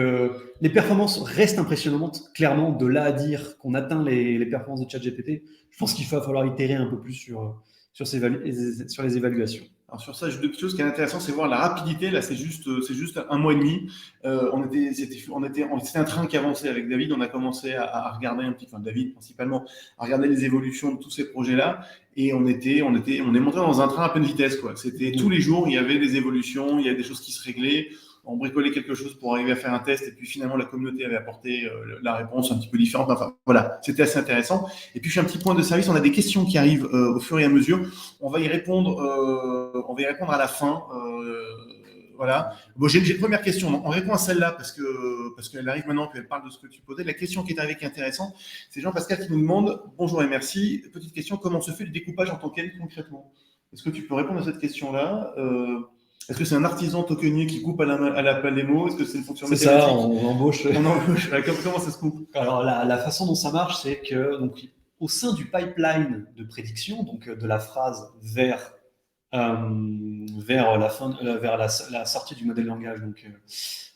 les performances restent impressionnantes. Clairement, de là à dire qu'on atteint les performances de ChatGPT, je pense qu'il va falloir itérer un peu plus sur les évaluations. Alors sur ça, juste deux petites choses. Ce qui est intéressant, c'est voir la rapidité. Là, c'est juste 1 mois et demi. C'était un train qui avançait avec David. On a commencé à regarder enfin David principalement, à regarder les évolutions de tous ces projets-là. Et on est monté dans un train à pleine vitesse, quoi. C'était tous les jours, il y avait des évolutions, il y avait des choses qui se réglaient. On bricolait quelque chose pour arriver à faire un test, et puis finalement la communauté avait apporté la réponse un petit peu différente. Enfin voilà, c'était assez intéressant. Et puis je fais un petit point de service, on a des questions qui arrivent au fur et à mesure. On va y répondre à la fin. Voilà. Bon, j'ai une première question. On répond à celle-là parce qu'elle arrive maintenant, puis elle parle de ce que tu posais. La question qui est arrivée qui est intéressante, c'est Jean-Pascal qui nous demande: bonjour et merci. Petite question, comment se fait le découpage en token concrètement? Est-ce que tu peux répondre à cette question-là? Est-ce que c'est un artisan tokenier qui coupe à la pelle des mots? Est-ce que c'est une fonction C'est mathématique? ça, on embauche. On embauche. Comment ça se coupe? Alors, la façon dont ça marche, c'est que donc, au sein du pipeline de prédiction, donc de la phrase vers la sortie du modèle langage,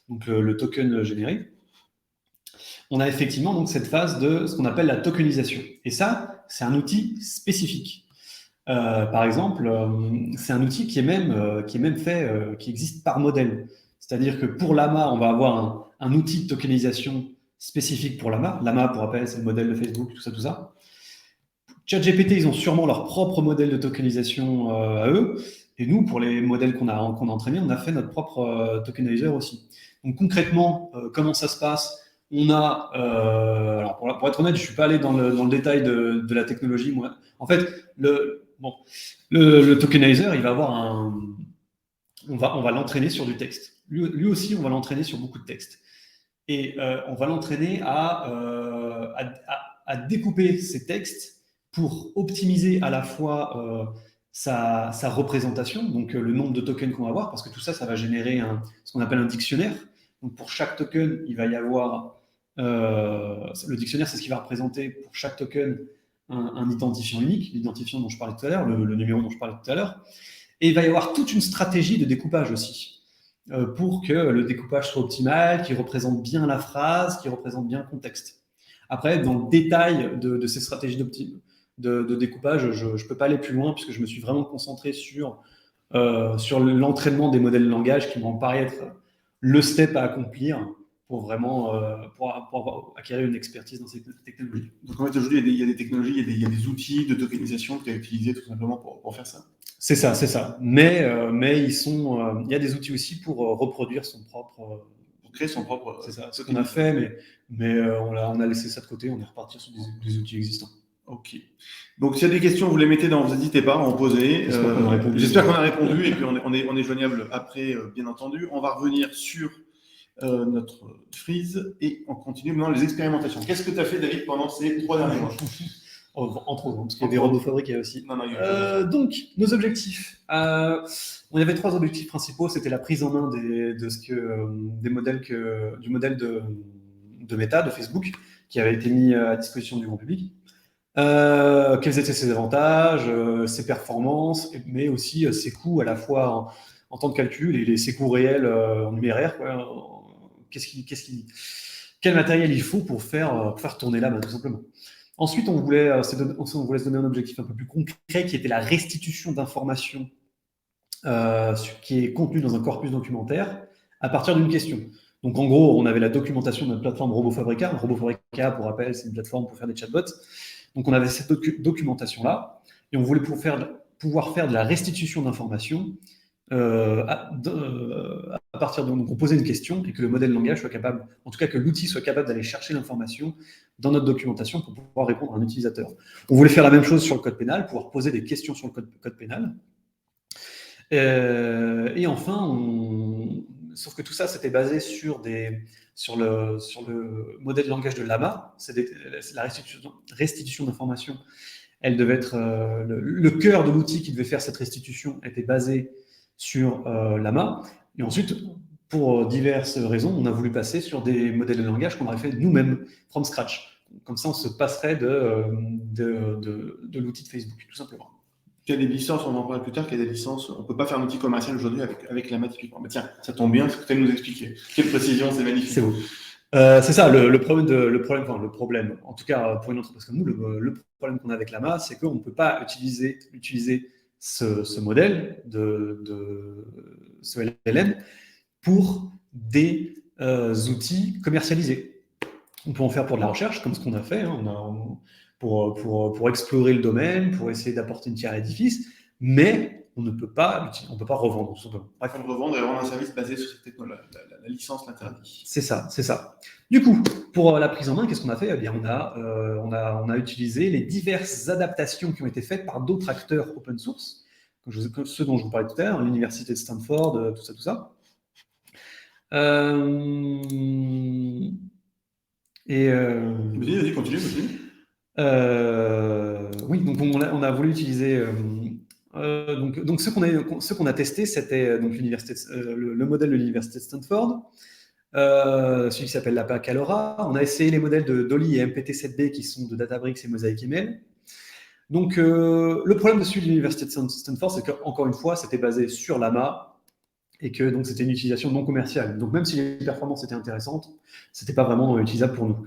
donc le token généré, on a effectivement donc cette phase de ce qu'on appelle la tokenisation. Et ça, c'est un outil spécifique. Par exemple, c'est un outil qui est même fait, qui existe par modèle. C'est-à-dire que pour Llama, on va avoir un outil de tokenisation spécifique pour Llama. Llama, pour rappel, c'est le modèle de Facebook, tout ça. ChatGPT, ils ont sûrement leur propre modèle de tokenisation à eux. Et nous, pour les modèles qu'on a entraînés, on a fait notre propre tokenizer aussi. Donc concrètement, comment ça se passe? On a, alors pour être honnête, je ne suis pas allé dans le détail de la technologie. Moi. En fait, le tokenizer, il va avoir on va l'entraîner sur du texte. Lui aussi, on va l'entraîner sur beaucoup de texte. Et on va l'entraîner à découper ces textes pour optimiser à la fois sa représentation, donc le nombre de tokens qu'on va avoir, parce que tout ça, ça va générer ce qu'on appelle un dictionnaire. Donc pour chaque token, il va y avoir le dictionnaire, c'est ce qui va représenter pour chaque token un identifiant unique, l'identifiant dont je parlais tout à l'heure, le numéro dont je parlais tout à l'heure. Et il va y avoir toute une stratégie de découpage aussi, pour que le découpage soit optimal, qu'il représente bien la phrase, qu'il représente bien le contexte. Après, dans le détail de ces stratégies de découpage, je ne peux pas aller plus loin, puisque je me suis vraiment concentré sur l'entraînement des modèles de langage, qui m'en paraît être le step à accomplir pour vraiment pour acquérir une expertise dans ces technologies. Donc en fait, aujourd'hui, il y a des technologies, il y a des outils de tokenisation que tu as utilisés tout simplement pour faire ça. C'est ça. Mais il y a des outils aussi pour reproduire son propre. Pour créer son propre. C'est ça, ce qu'on a fait, mais on a laissé ça de côté, on est reparti sur des outils existants. Ok. Donc, s'il y a des questions, vous les mettez vous n'hésitez pas à en poser. J'espère qu'on a répondu, et puis on est joignable après, bien entendu. On va revenir sur notre freeze et on continue maintenant les expérimentations. Qu'est-ce que tu as fait, David, pendant ces 3 derniers mois? Entre autres, parce qu'il y a des robots fabriqués aussi. Non, donc, nos objectifs. On avait 3 objectifs principaux. C'était la prise en main du modèle de Meta, de Facebook, qui avait été mis à disposition du grand public. Quels étaient ses avantages, ses performances, mais aussi ses coûts à la fois en temps de calcul et ses coûts réels en numéraire. Quel matériel il faut pour faire tourner Llama, tout simplement. Ensuite, on voulait se donner un objectif un peu plus concret, qui était la restitution d'informations qui est contenue dans un corpus documentaire à partir d'une question. Donc, en gros, on avait la documentation de notre plateforme RoboFabrica. RoboFabrica, pour rappel, c'est une plateforme pour faire des chatbots. Donc, on avait cette documentation-là, et on voulait pouvoir faire de la restitution d'informations à partir de. Donc, on posait une question et que le modèle de langage soit capable, en tout cas que l'outil soit capable d'aller chercher l'information dans notre documentation pour pouvoir répondre à un utilisateur. On voulait faire la même chose sur le code pénal, pouvoir poser des questions sur le code pénal. Et enfin, sauf que tout ça, c'était basé sur le modèle de langage de Llama. La restitution d'informations, elle devait être le cœur de l'outil qui devait faire cette restitution était basé sur Llama. Et ensuite, pour diverses raisons, on a voulu passer sur des modèles de langage qu'on aurait fait nous-mêmes, from scratch. Comme ça, on se passerait de l'outil de Facebook, tout simplement. Il y a des licences, on en parlera plus tard, qu'il y a des licences. On ne peut pas faire un outil commercial aujourd'hui avec Llama typiquement. Mais tiens, ça tombe bien, ce que tu as nous expliquer. Quelle précision, c'est magnifique. C'est beau. C'est ça, le problème, en tout cas pour une entreprise comme nous, le problème qu'on a avec Llama, c'est qu'on ne peut pas utiliser ce modèle ce LLM pour des outils commercialisés. On peut en faire pour de la recherche, comme ce qu'on a fait, hein. Pour explorer le domaine, pour essayer d'apporter une pierre à l'édifice, mais on ne peut pas revendre, tout simplement. Bref, on le revendre et rendre un service basé sur cette technologie. La licence l'interdit. C'est ça, c'est ça. Du coup, pour la prise en main, qu'est-ce qu'on a fait? Eh bien, on a utilisé les diverses adaptations qui ont été faites par d'autres acteurs open source, ceux dont je vous parlais tout à l'heure, l'université de Stanford, tout ça. Vas-y, continue. Oui, donc on a voulu utiliser. Donc ceux qu'on a testés, c'était donc le modèle de l'université de Stanford, celui qui s'appelle la Bacalora. On a essayé les modèles de Dolly et MPT-7B qui sont de Databricks et Mosaic ML. Donc le problème de celui de l'université de Stanford, c'est qu'encore une fois, c'était basé sur Llama et que donc c'était une utilisation non commerciale. Donc même si les performances étaient intéressantes, c'était pas vraiment utilisable pour nous.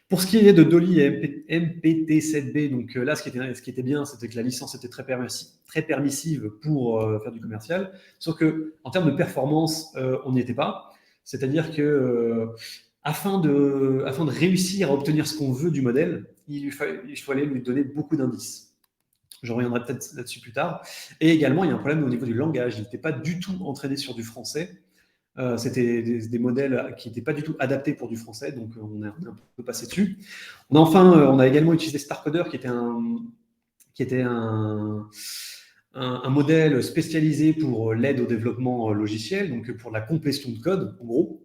Pour ce qui est de Dolly et MPT-7B, donc là, ce qui était bien, c'était que la licence était très permissive pour faire du commercial. Sauf que en termes de performance, on n'y était pas. C'est-à-dire que afin de réussir à obtenir ce qu'on veut du modèle, il fallait lui donner beaucoup d'indices. Je reviendrai peut-être là-dessus plus tard. Et également, il y a un problème au niveau du langage. Il n'était pas du tout entraîné sur du français. C'était des modèles qui n'étaient pas du tout adaptés pour du français, donc on est un peu passé dessus. On a également utilisé StarCoder, qui était un modèle spécialisé pour l'aide au développement logiciel, donc pour la complétion de code, en gros.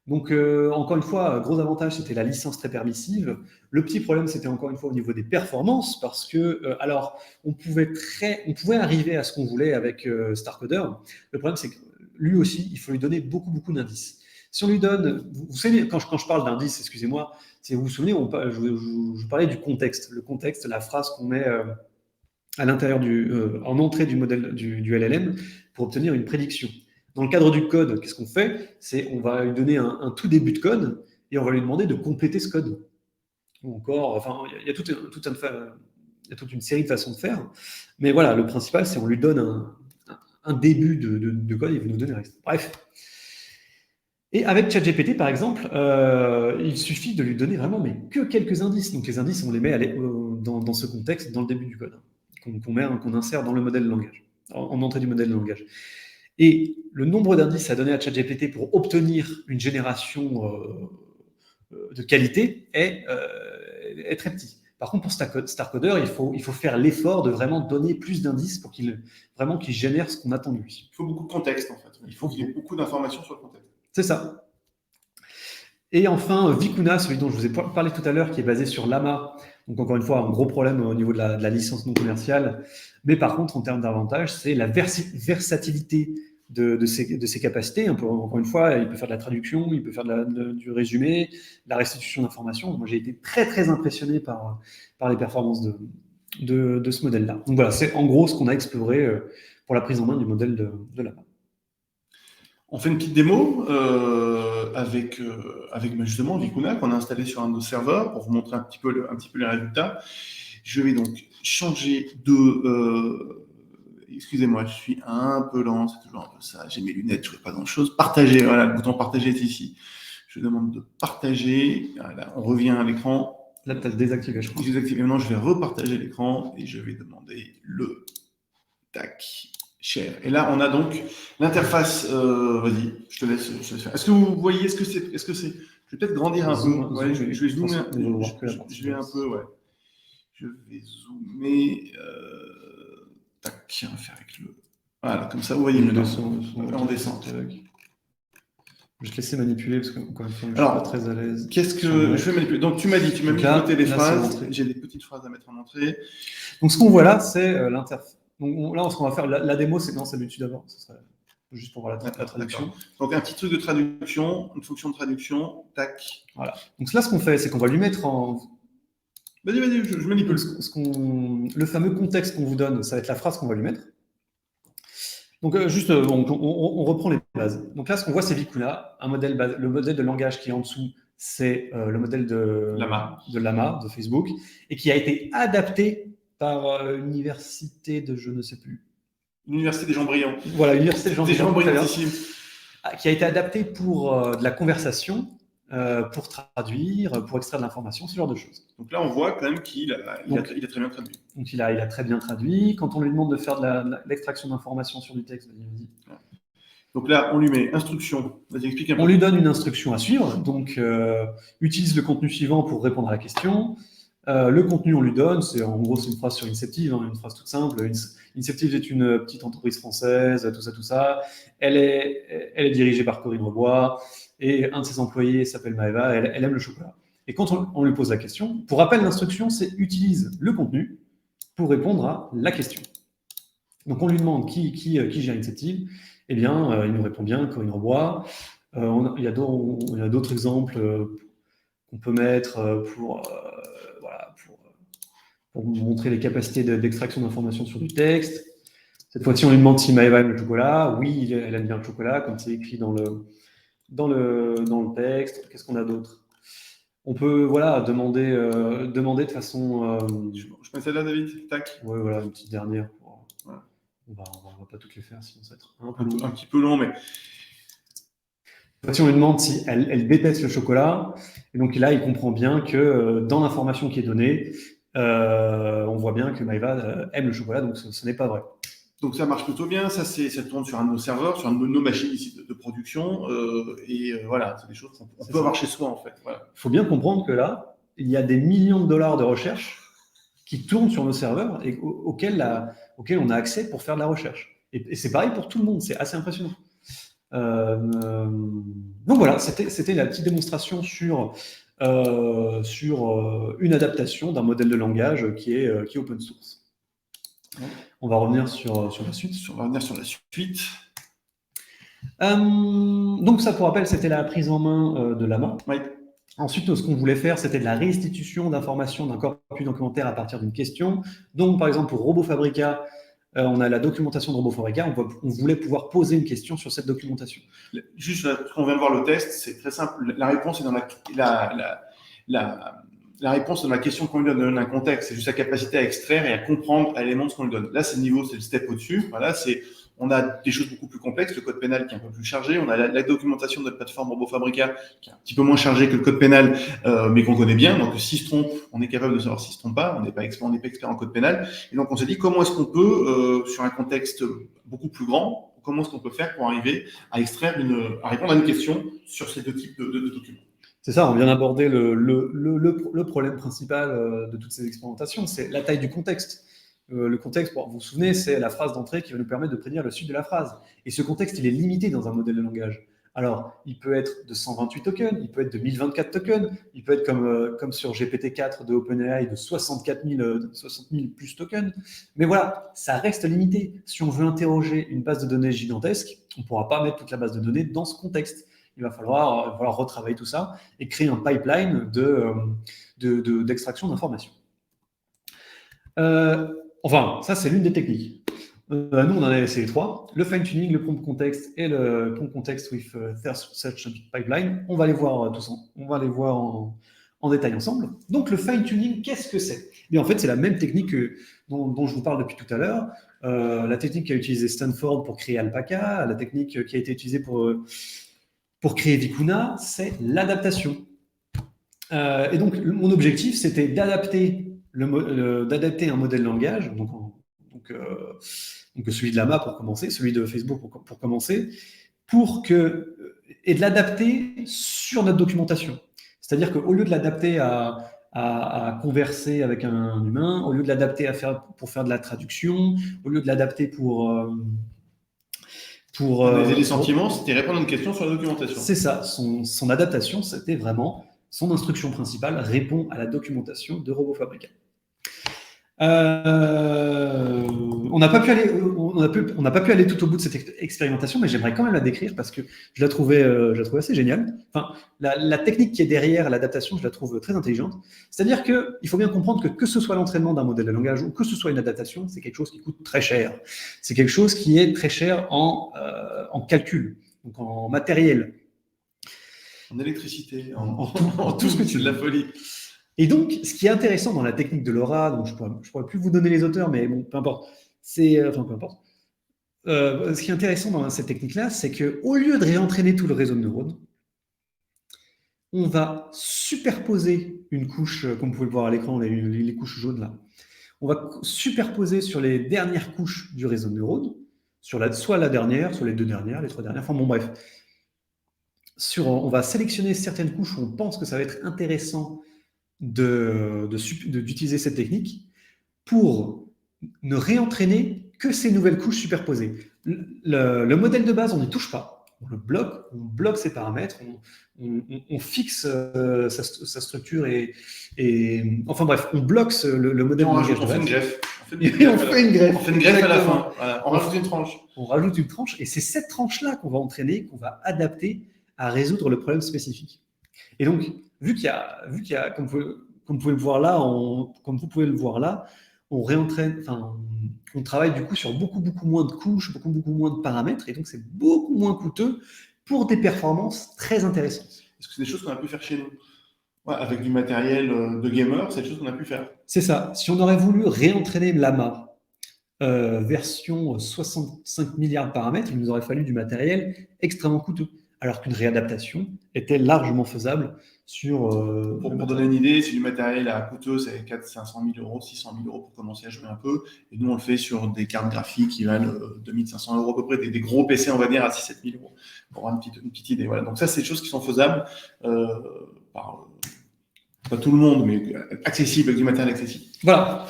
Donc, encore une fois, gros avantage, c'était la licence très permissive. Le petit problème, c'était encore une fois au niveau des performances, parce que, alors, on pouvait arriver à ce qu'on voulait avec StarCoder. Le problème, c'est que lui aussi, il faut lui donner beaucoup, beaucoup d'indices. Si on lui donne, vous savez, quand je parle d'indices, excusez-moi, si vous vous souvenez, je parlais du contexte. Le contexte, la phrase qu'on met à l'intérieur en entrée du modèle du LLM pour obtenir une prédiction. Dans le cadre du code, qu'est-ce qu'on fait? C'est on va lui donner un tout début de code et on va lui demander de compléter ce code. Ou encore, enfin, il y a toute une série de façons de faire. Mais voilà, le principal, c'est on lui donne un début de code et il va nous donner le reste. Bref. Et avec ChatGPT, par exemple, il suffit de lui donner vraiment mais que quelques indices. Donc les indices, on les met dans ce contexte, dans le début du code, qu'on insère dans le modèle de langage, en entrée du modèle de langage. Et le nombre d'indices à donner à ChatGPT pour obtenir une génération de qualité est très petit. Par contre, pour StarCoder, il faut faire l'effort de vraiment donner plus d'indices pour qu'il génère ce qu'on attend de lui. Il faut beaucoup de contexte, en fait. Il faut qu'il y ait beaucoup d'informations sur le contexte. C'est ça. Et enfin, Vicuna, celui dont je vous ai parlé tout à l'heure, qui est basé sur Llama. Donc encore une fois, un gros problème au niveau de la licence non commerciale. Mais par contre, en termes d'avantages, c'est la versatilité de ses capacités. Encore une fois, il peut faire de la traduction, il peut faire du résumé, de la restitution d'informations. Moi, j'ai été très, très impressionné par les performances de ce modèle-là. Donc voilà, c'est en gros ce qu'on a exploré pour la prise en main du modèle de Llama. On fait une petite démo avec justement Vicuna qu'on a installé sur un de nos serveurs pour vous montrer un petit peu les résultats. Je vais donc changer de... excusez-moi, je suis un peu lent, c'est toujours un peu ça. J'ai mes lunettes, je ne fais pas grand-chose. Partager, voilà, le bouton partager est ici. Je demande de partager. Voilà, on revient à l'écran. Là, tu as désactivé, je crois. Désactivé. Maintenant, je vais repartager l'écran et je vais demander le tac. Share. Et là, on a donc l'interface. Vas-y, je te laisse faire. Est-ce que vous voyez ce que c'est? Je vais peut-être grandir un peu. Ouais, je vais zoomer. Je vais un peu, ouais. Je vais zoomer. Tac, on va faire avec le. Voilà, comme ça, vous voyez mieux. On descend. Je vais te laisser manipuler parce que, encore une fois, je ne suis pas très à l'aise. Qu'est-ce que je vais manipuler? Donc, tu m'as dit, tu m'as mis de côté des phrases. J'ai des petites phrases à mettre en entrée. Donc, ce qu'on voit là, c'est l'interface. Donc là, ce qu'on va faire, la démo, c'est l'outil d'abord. Ce serait juste pour voir la traduction. Donc, un petit truc de traduction, une fonction de traduction, tac. Voilà. Donc là, ce qu'on fait, c'est qu'on va lui mettre en... Vas-y, je manipule. Le fameux contexte qu'on vous donne, ça va être la phrase qu'on va lui mettre. Donc, on reprend les bases. Donc là, ce qu'on voit, c'est Vicuna, le modèle de langage qui est en dessous, c'est le modèle de Llama, de Facebook, et qui a été adapté par l'université de je ne sais plus. Une université des gens brillants. Voilà, Université des gens Des gens brillants, brillantissimes. qui a été adaptée pour de la conversation, pour traduire, pour extraire de l'information, ce genre de choses. Donc là, on voit quand même qu'il a très bien traduit. Donc il a très bien traduit. Quand on lui demande de faire de l'extraction d'informations sur du texte, vas-y. Donc là, on lui met instruction. Vas-y, explique un peu. On lui donne une instruction à suivre. Donc, utilise le contenu suivant pour répondre à la question. Le contenu, on lui donne. En gros, c'est une phrase sur Inceptive, une phrase toute simple. Inceptive est une petite entreprise française, tout ça. Elle est dirigée par Corinne Rebois et un de ses employés s'appelle Maëva. Elle aime le chocolat. Et quand on lui pose la question, pour rappel, l'instruction, c'est utilise le contenu pour répondre à la question. Donc, on lui demande qui gère Inceptive. Eh bien, il nous répond bien, Corinne Rebois. Il y a d'autres exemples qu'on peut mettre pour montrer les capacités d'extraction d'informations sur du texte. Cette fois-ci, on lui demande si Maëva aime le chocolat. Oui, elle aime bien le chocolat, comme c'est écrit dans le texte. Qu'est-ce qu'on a d'autre? On peut demander de façon... Je mets celle-là, David. Tac. Oui, voilà, une petite dernière. On va pas toutes les faire, sinon ça va être un petit peu long, mais... Si on lui demande si elle déteste le chocolat, et donc là, il comprend bien que dans l'information qui est donnée, on voit bien que Maëva aime le chocolat, donc ce n'est pas vrai. Donc ça marche plutôt bien, ça tourne sur un de nos serveurs, sur un de nos machines ici de production, voilà, c'est des choses qu'on peut avoir chez soi en fait. Voilà. Il faut bien comprendre que là, il y a des millions de dollars de recherche qui tournent sur nos serveurs et auxquels on a accès pour faire de la recherche. Et c'est pareil pour tout le monde, c'est assez impressionnant. Donc voilà, c'était la petite démonstration sur une adaptation d'un modèle de langage qui est open source. On va revenir sur la suite. On va revenir sur la suite. Donc ça, pour rappel, c'était la prise en main de Llama. Oui. Ensuite, ce qu'on voulait faire, c'était de la restitution d'informations d'un corpus documentaire à partir d'une question. Donc, par exemple, pour RoboFabrica, on a la documentation de RoboFabrica. On voulait pouvoir poser une question sur cette documentation. Juste, on vient de voir le test, c'est très simple. La réponse est dans la réponse dans la question qu'on lui donne un contexte. C'est juste sa capacité à extraire et à comprendre à l'élément de ce qu'on lui donne. Là, c'est le step au-dessus. Voilà, on a des choses beaucoup plus complexes, le code pénal qui est un peu plus chargé, on a la documentation de notre plateforme RoboFabrica qui est un petit peu moins chargée que le code pénal, mais qu'on connaît bien. Donc, s'il se trompe, on est capable de savoir s'il se trompe pas. On n'est pas expert en code pénal. Et donc, on s'est dit comment est-ce qu'on peut, sur un contexte beaucoup plus grand, comment est-ce qu'on peut faire pour arriver à répondre à une question sur ces deux types de documents. C'est ça, on vient d'aborder le problème principal de toutes ces expérimentations, c'est la taille du contexte. Le contexte, vous vous souvenez, c'est la phrase d'entrée qui va nous permettre de prédire la suite de la phrase. Et ce contexte, il est limité dans un modèle de langage. Alors, il peut être de 128 tokens, il peut être de 1024 tokens, il peut être comme sur GPT-4 de OpenAI de 60 000 plus tokens. Mais voilà, ça reste limité. Si on veut interroger une base de données gigantesque, on ne pourra pas mettre toute la base de données dans ce contexte. Il va falloir retravailler tout ça et créer un pipeline d'extraction d'informations. Enfin, ça, c'est l'une des techniques. Nous, on en a essayé 3. Le fine-tuning, le prompt context et le prompt context with search pipeline. On va les voir tous en détail ensemble. Donc, le fine-tuning, qu'est-ce que c'est? Mais en fait, c'est la même technique dont je vous parle depuis tout à l'heure. La technique qu'a utilisé Stanford pour créer Alpaca, la technique qui a été utilisée pour créer Vicuna, c'est l'adaptation. Et donc, mon objectif, c'était d'adapter un modèle langage, donc celui de Llama pour commencer, celui de Facebook pour commencer, et de l'adapter sur notre documentation. C'est-à-dire qu'au lieu de l'adapter à converser avec un humain, au lieu de l'adapter pour faire de la traduction, au lieu de l'adapter pour analyser les sentiments, c'était répondre à une question sur la documentation. C'est ça, son adaptation, c'était vraiment son instruction principale répond à la documentation de RoboFabrica. On n'a pas pu aller tout au bout de cette expérimentation, mais j'aimerais quand même la décrire parce que je la trouvais assez géniale. Enfin, la technique qui est derrière l'adaptation, je la trouve très intelligente. C'est-à-dire qu'il faut bien comprendre que ce soit l'entraînement d'un modèle de langage ou que ce soit une adaptation, c'est quelque chose qui coûte très cher. C'est quelque chose qui est très cher en calcul, donc en matériel. En électricité, en tout ce que tu veux. De la folie. Et donc, ce qui est intéressant dans la technique de LoRa, donc je pourrais plus vous donner les auteurs, mais bon, peu importe. Peu importe. ce qui est intéressant dans cette technique-là, c'est qu'au lieu de réentraîner tout le réseau de neurones, on va superposer une couche, comme vous pouvez le voir à l'écran, les couches jaunes là. On va superposer sur les dernières couches du réseau de neurones, soit la dernière, soit les 2 dernières, les 3 dernières, enfin bon bref. On va sélectionner certaines couches où on pense que ça va être intéressant d'utiliser cette technique pour ne réentraîner que ces nouvelles couches superposées. Le modèle de base, on n'y touche pas. On bloque ses paramètres, on fixe sa structure enfin bref, on bloque le modèle de langage. On fait une greffe. On fait une greffe à la fin. Voilà. On rajoute une tranche. On rajoute une tranche, et c'est cette tranche-là qu'on va entraîner, qu'on va adapter à résoudre le problème spécifique. Et donc, vu qu'il y a comme vous pouvez le voir là, on travaille du coup sur beaucoup moins de couches, beaucoup moins de paramètres, et donc c'est beaucoup moins coûteux pour des performances très intéressantes. Est-ce que c'est des choses qu'on a pu faire chez nous? Ouais, avec du matériel de gamer, c'est des choses qu'on a pu faire. C'est ça. Si on aurait voulu réentraîner Llama version 65 milliards de paramètres, il nous aurait fallu du matériel extrêmement coûteux, alors qu'une réadaptation était largement faisable sur... Pour donner une idée, si du matériel coûteux, c'est 500 000 euros, 600 000 euros pour commencer à jouer un peu. Et nous, on le fait sur des cartes graphiques qui valent 2 500 euros à peu près, des gros PC, on va dire, à 6 000 7 000 euros, pour avoir une petite idée. Voilà. Donc ça, c'est des choses qui sont faisables par pas tout le monde, mais accessible, avec du matériel accessible. Voilà.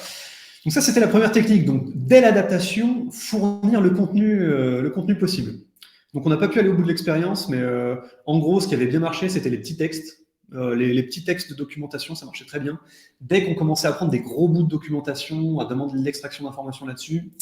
Donc ça, c'était la première technique. Donc, dès l'adaptation, fournir le contenu possible. Donc, on n'a pas pu aller au bout de l'expérience, mais en gros, ce qui avait bien marché, c'était les petits textes. Les petits textes de documentation, ça marchait très bien. Dès qu'on commençait à prendre des gros bouts de documentation, à demander de l'extraction d'informations là-dessus,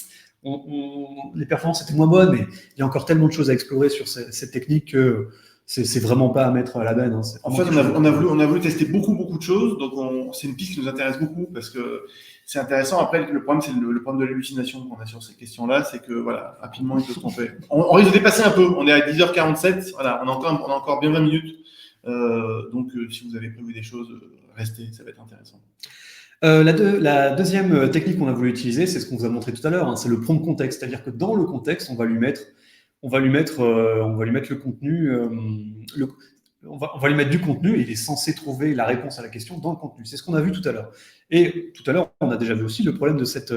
les performances étaient moins bonnes, mais il y a encore tellement de choses à explorer sur cette technique que c'est vraiment pas à mettre à la benne. Hein. En fait, on a voulu tester beaucoup de choses, donc c'est une piste qui nous intéresse beaucoup parce que c'est intéressant. Après, le problème, c'est le problème de l'hallucination qu'on a sur ces questions-là, c'est que voilà, rapidement, il peut se tromper. On risque de dépasser un peu. On est à 10h47, voilà, on a encore bien 20 minutes. Donc, si vous avez prévu des choses, restez, ça va être intéressant. La deuxième technique qu'on a voulu utiliser, c'est ce qu'on vous a montré tout à l'heure, hein, c'est le prompt contexte, c'est-à-dire que dans le contexte, on va lui mettre le contenu, on va lui mettre du contenu, et il est censé trouver la réponse à la question dans le contenu. C'est ce qu'on a vu tout à l'heure. Et tout à l'heure, on a déjà vu aussi le problème de cette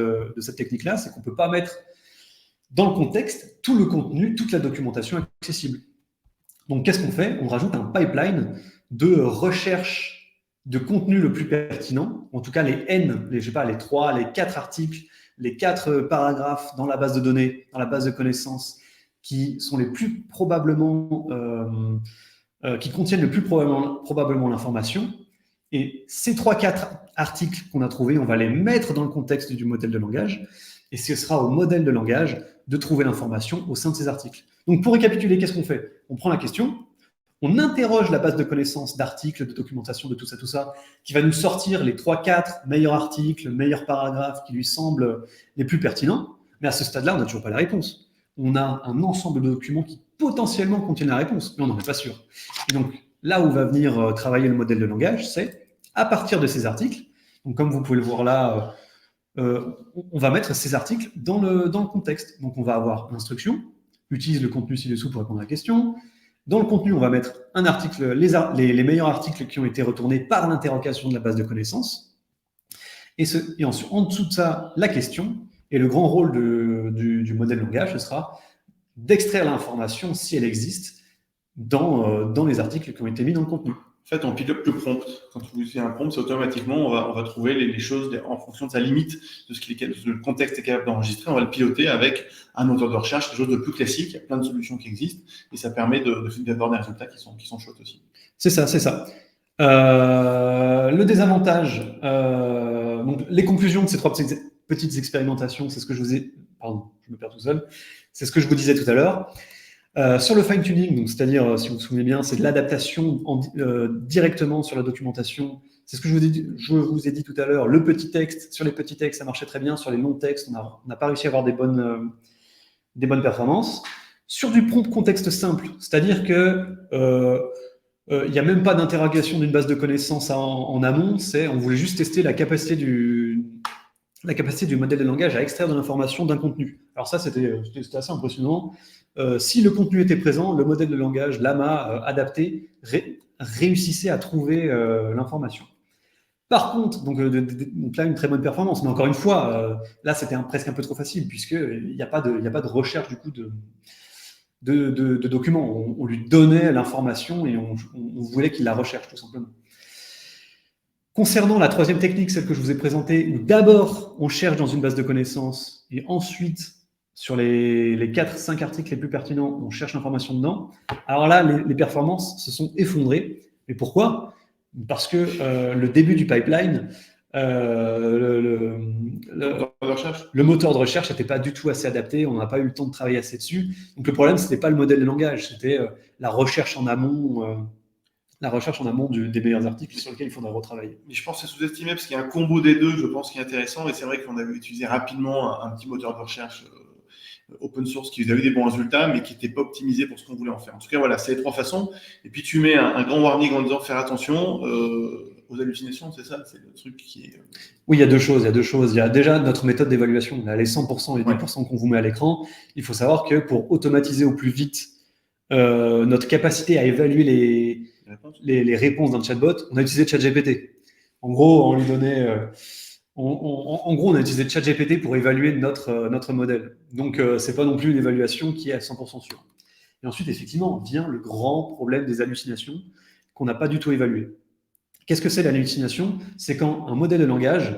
technique-là, c'est qu'on ne peut pas mettre dans le contexte tout le contenu, toute la documentation accessible. Donc, qu'est-ce qu'on fait? On rajoute un pipeline de recherche de contenu le plus pertinent, en tout cas les 3, les 4 articles, les 4 paragraphes dans la base de données, dans la base de connaissances, qui sont les plus probablement, qui contiennent le plus probablement l'information. Et ces 3-4 articles qu'on a trouvés, on va les mettre dans le contexte du modèle de langage, et ce sera au modèle de langage de trouver l'information au sein de ces articles. Donc, pour récapituler, qu'est-ce qu'on fait? On prend la question, on interroge la base de connaissances d'articles, de documentation, de tout ça, qui va nous sortir les 3-4 meilleurs articles, meilleurs paragraphes qui lui semblent les plus pertinents, mais à ce stade-là, on n'a toujours pas la réponse. On a un ensemble de documents qui potentiellement contiennent la réponse, mais on n'en est pas sûr. Et donc, là où va venir travailler le modèle de langage, c'est à partir de ces articles, donc comme vous pouvez le voir là, on va mettre ces articles dans le contexte. Donc, on va avoir l'instruction, utilise le contenu ci-dessous pour répondre à la question. Dans le contenu, on va mettre un article, les meilleurs articles qui ont été retournés par l'interrogation de la base de connaissances. Et ensuite, en dessous de ça, la question. Et le grand rôle du modèle langage, ce sera d'extraire l'information, si elle existe, dans les articles qui ont été mis dans le contenu. En fait, on pilote le prompt. Quand vous utilisez un prompt, c'est automatiquement, on va trouver les choses en fonction de sa limite, de le contexte est capable d'enregistrer. On va le piloter avec un moteur de recherche, quelque chose de plus classique. Il y a plein de solutions qui existent et ça permet d'avoir des résultats qui sont chouettes aussi. C'est ça. Le désavantage, donc les conclusions de ces 3 petites expérimentations, c'est ce que je vous ai... Pardon, je me perds tout seul. C'est ce que je vous disais tout à l'heure. Sur le fine-tuning, c'est-à-dire, si vous vous souvenez bien, c'est de l'adaptation directement sur la documentation. C'est ce que je vous ai dit tout à l'heure. Le petit texte, sur les petits textes, ça marchait très bien. Sur les longs textes, on n'a pas réussi à avoir des bonnes performances. Sur du prompt contexte simple, c'est-à-dire que il n'y a même pas d'interrogation d'une base de connaissances en amont. On voulait juste tester la capacité la capacité du modèle de langage à extraire de l'information d'un contenu. Alors ça, c'était assez impressionnant. Si le contenu était présent, le modèle de langage Llama adapté réussissait à trouver l'information. Par contre, donc là, une très bonne performance, mais encore une fois, là, c'était presque un peu trop facile, puisqu'il n'y a pas de recherche du coup de documents. On lui donnait l'information et on voulait qu'il la recherche, tout simplement. Concernant la troisième technique, celle que je vous ai présentée, où d'abord on cherche dans une base de connaissances et ensuite, sur les 4-5 articles les plus pertinents, on cherche l'information dedans. Alors là, les performances se sont effondrées. Mais pourquoi ? Parce que le début du pipeline, le moteur de recherche n'était pas du tout assez adapté, on n'a pas eu le temps de travailler assez dessus. Donc le problème, ce n'était pas le modèle de langage, c'était la recherche en amont. Des meilleurs articles sur lesquels il faudra retravailler. Mais je pense que c'est sous-estimé parce qu'il y a un combo des deux, je pense, qui est intéressant. Et c'est vrai qu'on avait utilisé rapidement un petit moteur de recherche open source qui avait des bons résultats, mais qui n'était pas optimisé pour ce qu'on voulait en faire. En tout cas, voilà, c'est les trois façons. Et puis tu mets un grand warning en disant faire attention aux hallucinations, c'est ça, c'est le truc qui est. Oui, il y a deux choses. Il y a déjà notre méthode d'évaluation. Là, les 100% et les 10% qu'on vous met à l'écran. Il faut savoir que pour automatiser au plus vite notre capacité à évaluer les réponses d'un chatbot, on a utilisé ChatGPT. En gros, on lui donnait. En gros, on a utilisé ChatGPT pour évaluer notre modèle. Donc, ce n'est pas non plus une évaluation qui est à 100% sûre. Et ensuite, effectivement, vient le grand problème des hallucinations qu'on n'a pas du tout évalué. Qu'est-ce que c'est l'hallucination ? C'est quand un modèle de langage,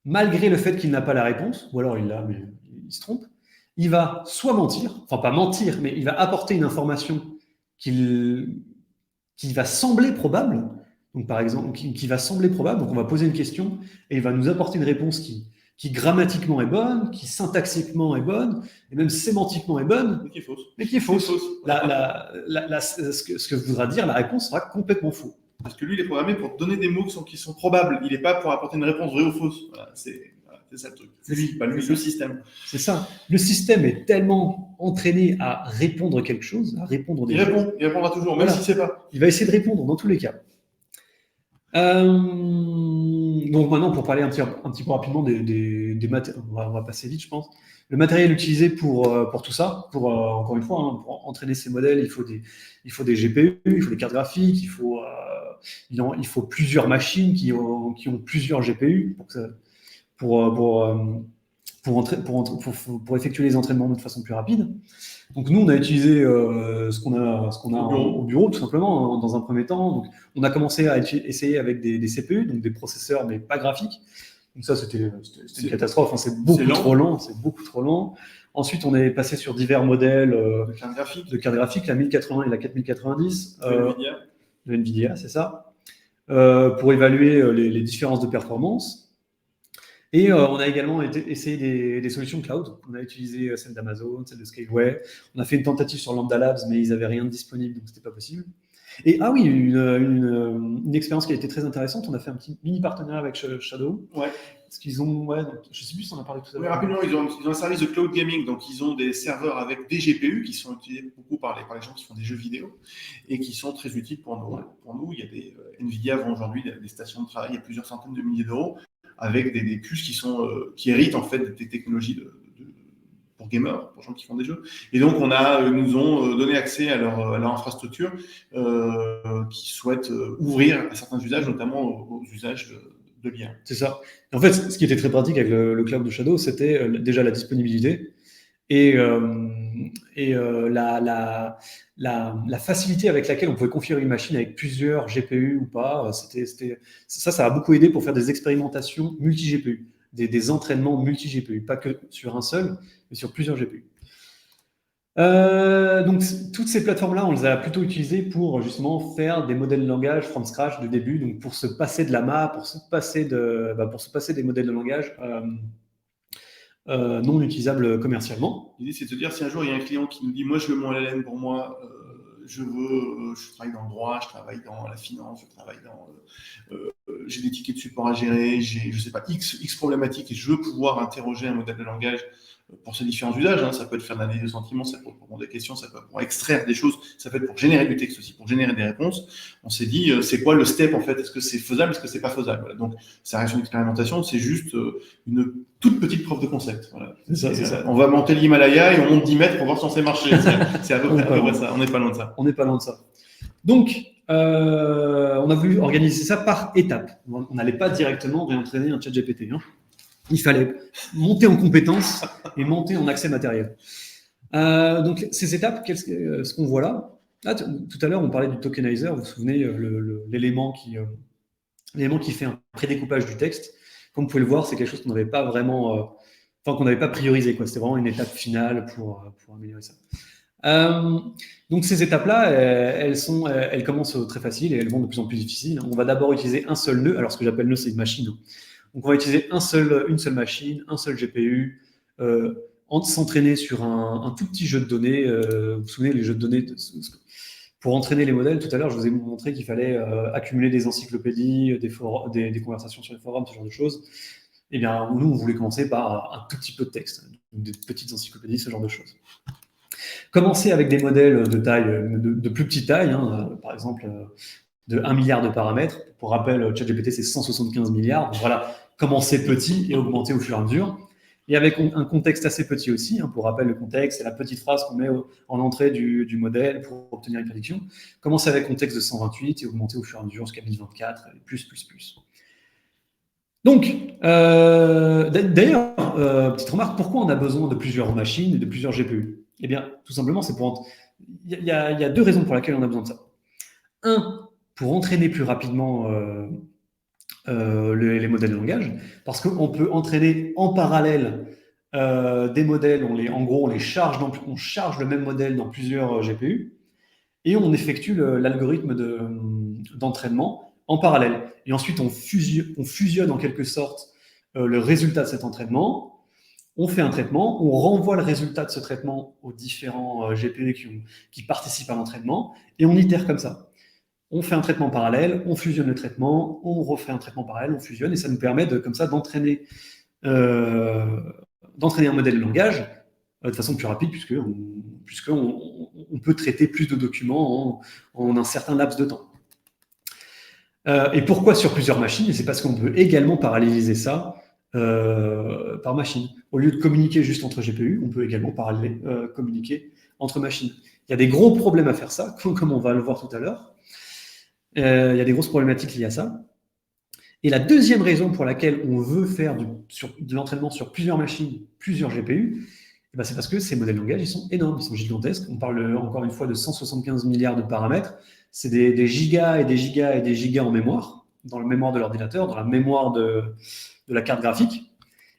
malgré le fait qu'il n'a pas la réponse, ou alors il l'a, mais il se trompe, il va soit mentir, enfin pas mentir, mais il va apporter une information qui va sembler probable. Donc, par exemple, qui va sembler probable. Donc, on va poser une question et il va nous apporter une réponse qui grammatiquement est bonne, qui syntaxiquement est bonne, et même sémantiquement est bonne, mais qui est fausse. Mais qui est fausse. Ce que voudra dire la réponse sera complètement faux. Parce que lui, il est programmé pour donner des mots qui sont probables. Il n'est pas pour apporter une réponse vraie ou fausse. Voilà, c'est ça le truc. C'est lui, pas lui, le système. C'est ça. Le système est tellement entraîné à répondre quelque chose, à répondre des choses. Il répondra toujours, même s'il ne sait pas. Il va essayer de répondre dans tous les cas. Donc maintenant, pour parler un petit peu rapidement des matériaux, on va passer vite, je pense. Le matériel utilisé pour tout ça, encore une fois, pour entraîner ces modèles, il faut des GPU, il faut des cartes graphiques, il faut plusieurs machines qui ont plusieurs GPU pour effectuer les entraînements de façon plus rapide. Donc nous, on a utilisé ce qu'on a au bureau, tout simplement, dans un premier temps. Donc, on a commencé à essayer avec des CPU, donc des processeurs, mais pas graphiques. Donc ça, c'était une catastrophe. C'est beaucoup trop lent. Ensuite, on est passé sur divers modèles de cartes graphiques, la 1080 et la 4090. De NVIDIA, c'est ça. Pour évaluer les différences de performance. Et on a également essayé des solutions cloud. On a utilisé celle d'Amazon, celle de Scaleway. On a fait une tentative sur Lambda Labs, mais ils n'avaient rien de disponible, donc ce n'était pas possible. Et oui, une expérience qui a été très intéressante. On a fait un petit mini partenariat avec Shadow. Ouais. Parce qu'ils ont, je ne sais plus si on en a parlé tout à l'heure. Oui, rapidement, ils ont un service de cloud gaming, donc ils ont des serveurs avec des GPU qui sont utilisés beaucoup par les gens qui font des jeux vidéo et qui sont très utiles pour nous. Pour nous, il y a des NVIDIA vend aujourd'hui des stations de travail à plusieurs centaines de milliers d'euros avec des puces qui héritent en fait des technologies pour gamers, pour gens qui font des jeux. Et donc, nous ont donné accès à leur infrastructure qui souhaitent ouvrir à certains usages, notamment aux usages de l'IA. C'est ça. En fait, ce qui était très pratique avec le cloud de Shadow, c'était déjà la disponibilité et la facilité avec laquelle on pouvait configurer une machine avec plusieurs GPU ou pas. Ça a beaucoup aidé pour faire des expérimentations multi-GPU, des entraînements multi-GPU, pas que sur un seul, mais sur plusieurs GPU. Donc, toutes ces plateformes-là, on les a plutôt utilisées pour justement faire des modèles de langage from scratch du début, donc pour se passer de l'AMA, pour se passer des modèles de langage non utilisables commercialement. L'idée, c'est de se dire, si un jour il y a un client qui nous dit, moi je veux mon LLM pour moi, je travaille dans le droit, je travaille dans la finance, je travaille dans j'ai des tickets de support à gérer, j'ai, je sais pas, X problématiques et je veux pouvoir interroger un modèle de langage pour ces différents usages. Hein. Ça peut être faire de l'analyse de sentiments, ça peut être pour répondre à des questions, ça peut être pour extraire des choses, ça peut être pour générer du texte aussi, pour générer des réponses. On s'est dit, c'est quoi le step en fait? Est-ce que c'est faisable? Est-ce que c'est pas faisable? Voilà. Donc, ça reste une expérimentation, c'est juste une toute petite preuve de concept. Voilà. C'est ça. On va monter l'Himalaya et on monte 10 mètres pour voir si on sait marcher. C'est à peu près ça. On n'est pas loin de ça. On n'est pas loin de ça. Donc, on a voulu organiser ça par étapes. On n'allait pas directement réentraîner un ChatGPT. Hein. Il fallait monter en compétences et monter en accès matériel. Donc, ces étapes, ce qu'on voit là, tout à l'heure, on parlait du tokenizer. Vous vous souvenez, l'élément qui fait un prédécoupage du texte. Comme vous pouvez le voir, c'est quelque chose qu'on n'avait pas vraiment, qu'on n'avait pas priorisé. C'était vraiment une étape finale pour améliorer ça. Donc ces étapes-là, elles commencent très faciles et elles vont de plus en plus difficiles. On va d'abord utiliser un seul nœud. Alors ce que j'appelle nœud, c'est une machine. Donc on va utiliser une seule machine, un seul GPU, s'entraîner sur un tout petit jeu de données. Vous vous souvenez, les jeux de données, pour entraîner les modèles, tout à l'heure, je vous ai montré qu'il fallait accumuler des encyclopédies, des conversations sur les forums, ce genre de choses. Eh bien, nous, on voulait commencer par un tout petit peu de texte, des petites encyclopédies, ce genre de choses. Commencer avec des modèles de taille, de plus petite taille, hein, par exemple de 1 milliard de paramètres. Pour rappel, ChatGPT, c'est 175 milliards. Donc voilà, commencer petit et augmenter au fur et à mesure. Et avec un contexte assez petit aussi. Hein, pour rappel, le contexte, c'est la petite phrase qu'on met en entrée du modèle pour obtenir une prédiction. Commencer avec un contexte de 128 et augmenter au fur et à mesure jusqu'à 1024 et plus. Donc, d'ailleurs, petite remarque, pourquoi on a besoin de plusieurs machines et de plusieurs GPU? Eh bien, tout simplement, c'est pour... Il y a deux raisons pour lesquelles on a besoin de ça. Un, pour entraîner plus rapidement les modèles de langage, parce qu'on peut entraîner en parallèle des modèles, on charge le même modèle dans plusieurs GPU, et on effectue l'algorithme d'entraînement en parallèle. Et ensuite, on fusionne en quelque sorte le résultat de cet entraînement. On fait un traitement, on renvoie le résultat de ce traitement aux différents GPU qui participent à l'entraînement, et on itère comme ça. On fait un traitement parallèle, on fusionne le traitement, on refait un traitement parallèle, on fusionne, et ça nous permet comme ça d'entraîner un modèle de langage de façon plus rapide, puisqu'on peut traiter plus de documents en un certain laps de temps. Et pourquoi sur plusieurs machines? C'est parce qu'on peut également paralléliser ça par machine. Au lieu de communiquer juste entre GPU, on peut également communiquer entre machines. Il y a des gros problèmes à faire ça, comme on va le voir tout à l'heure. Il y a des grosses problématiques liées à ça. Et la deuxième raison pour laquelle on veut faire de l'entraînement sur plusieurs machines, plusieurs GPU, c'est parce que ces modèles de langage, ils sont énormes, ils sont gigantesques. On parle encore une fois de 175 milliards de paramètres. C'est des gigas et des gigas et des gigas en mémoire, dans la mémoire de l'ordinateur, dans la mémoire de la carte graphique.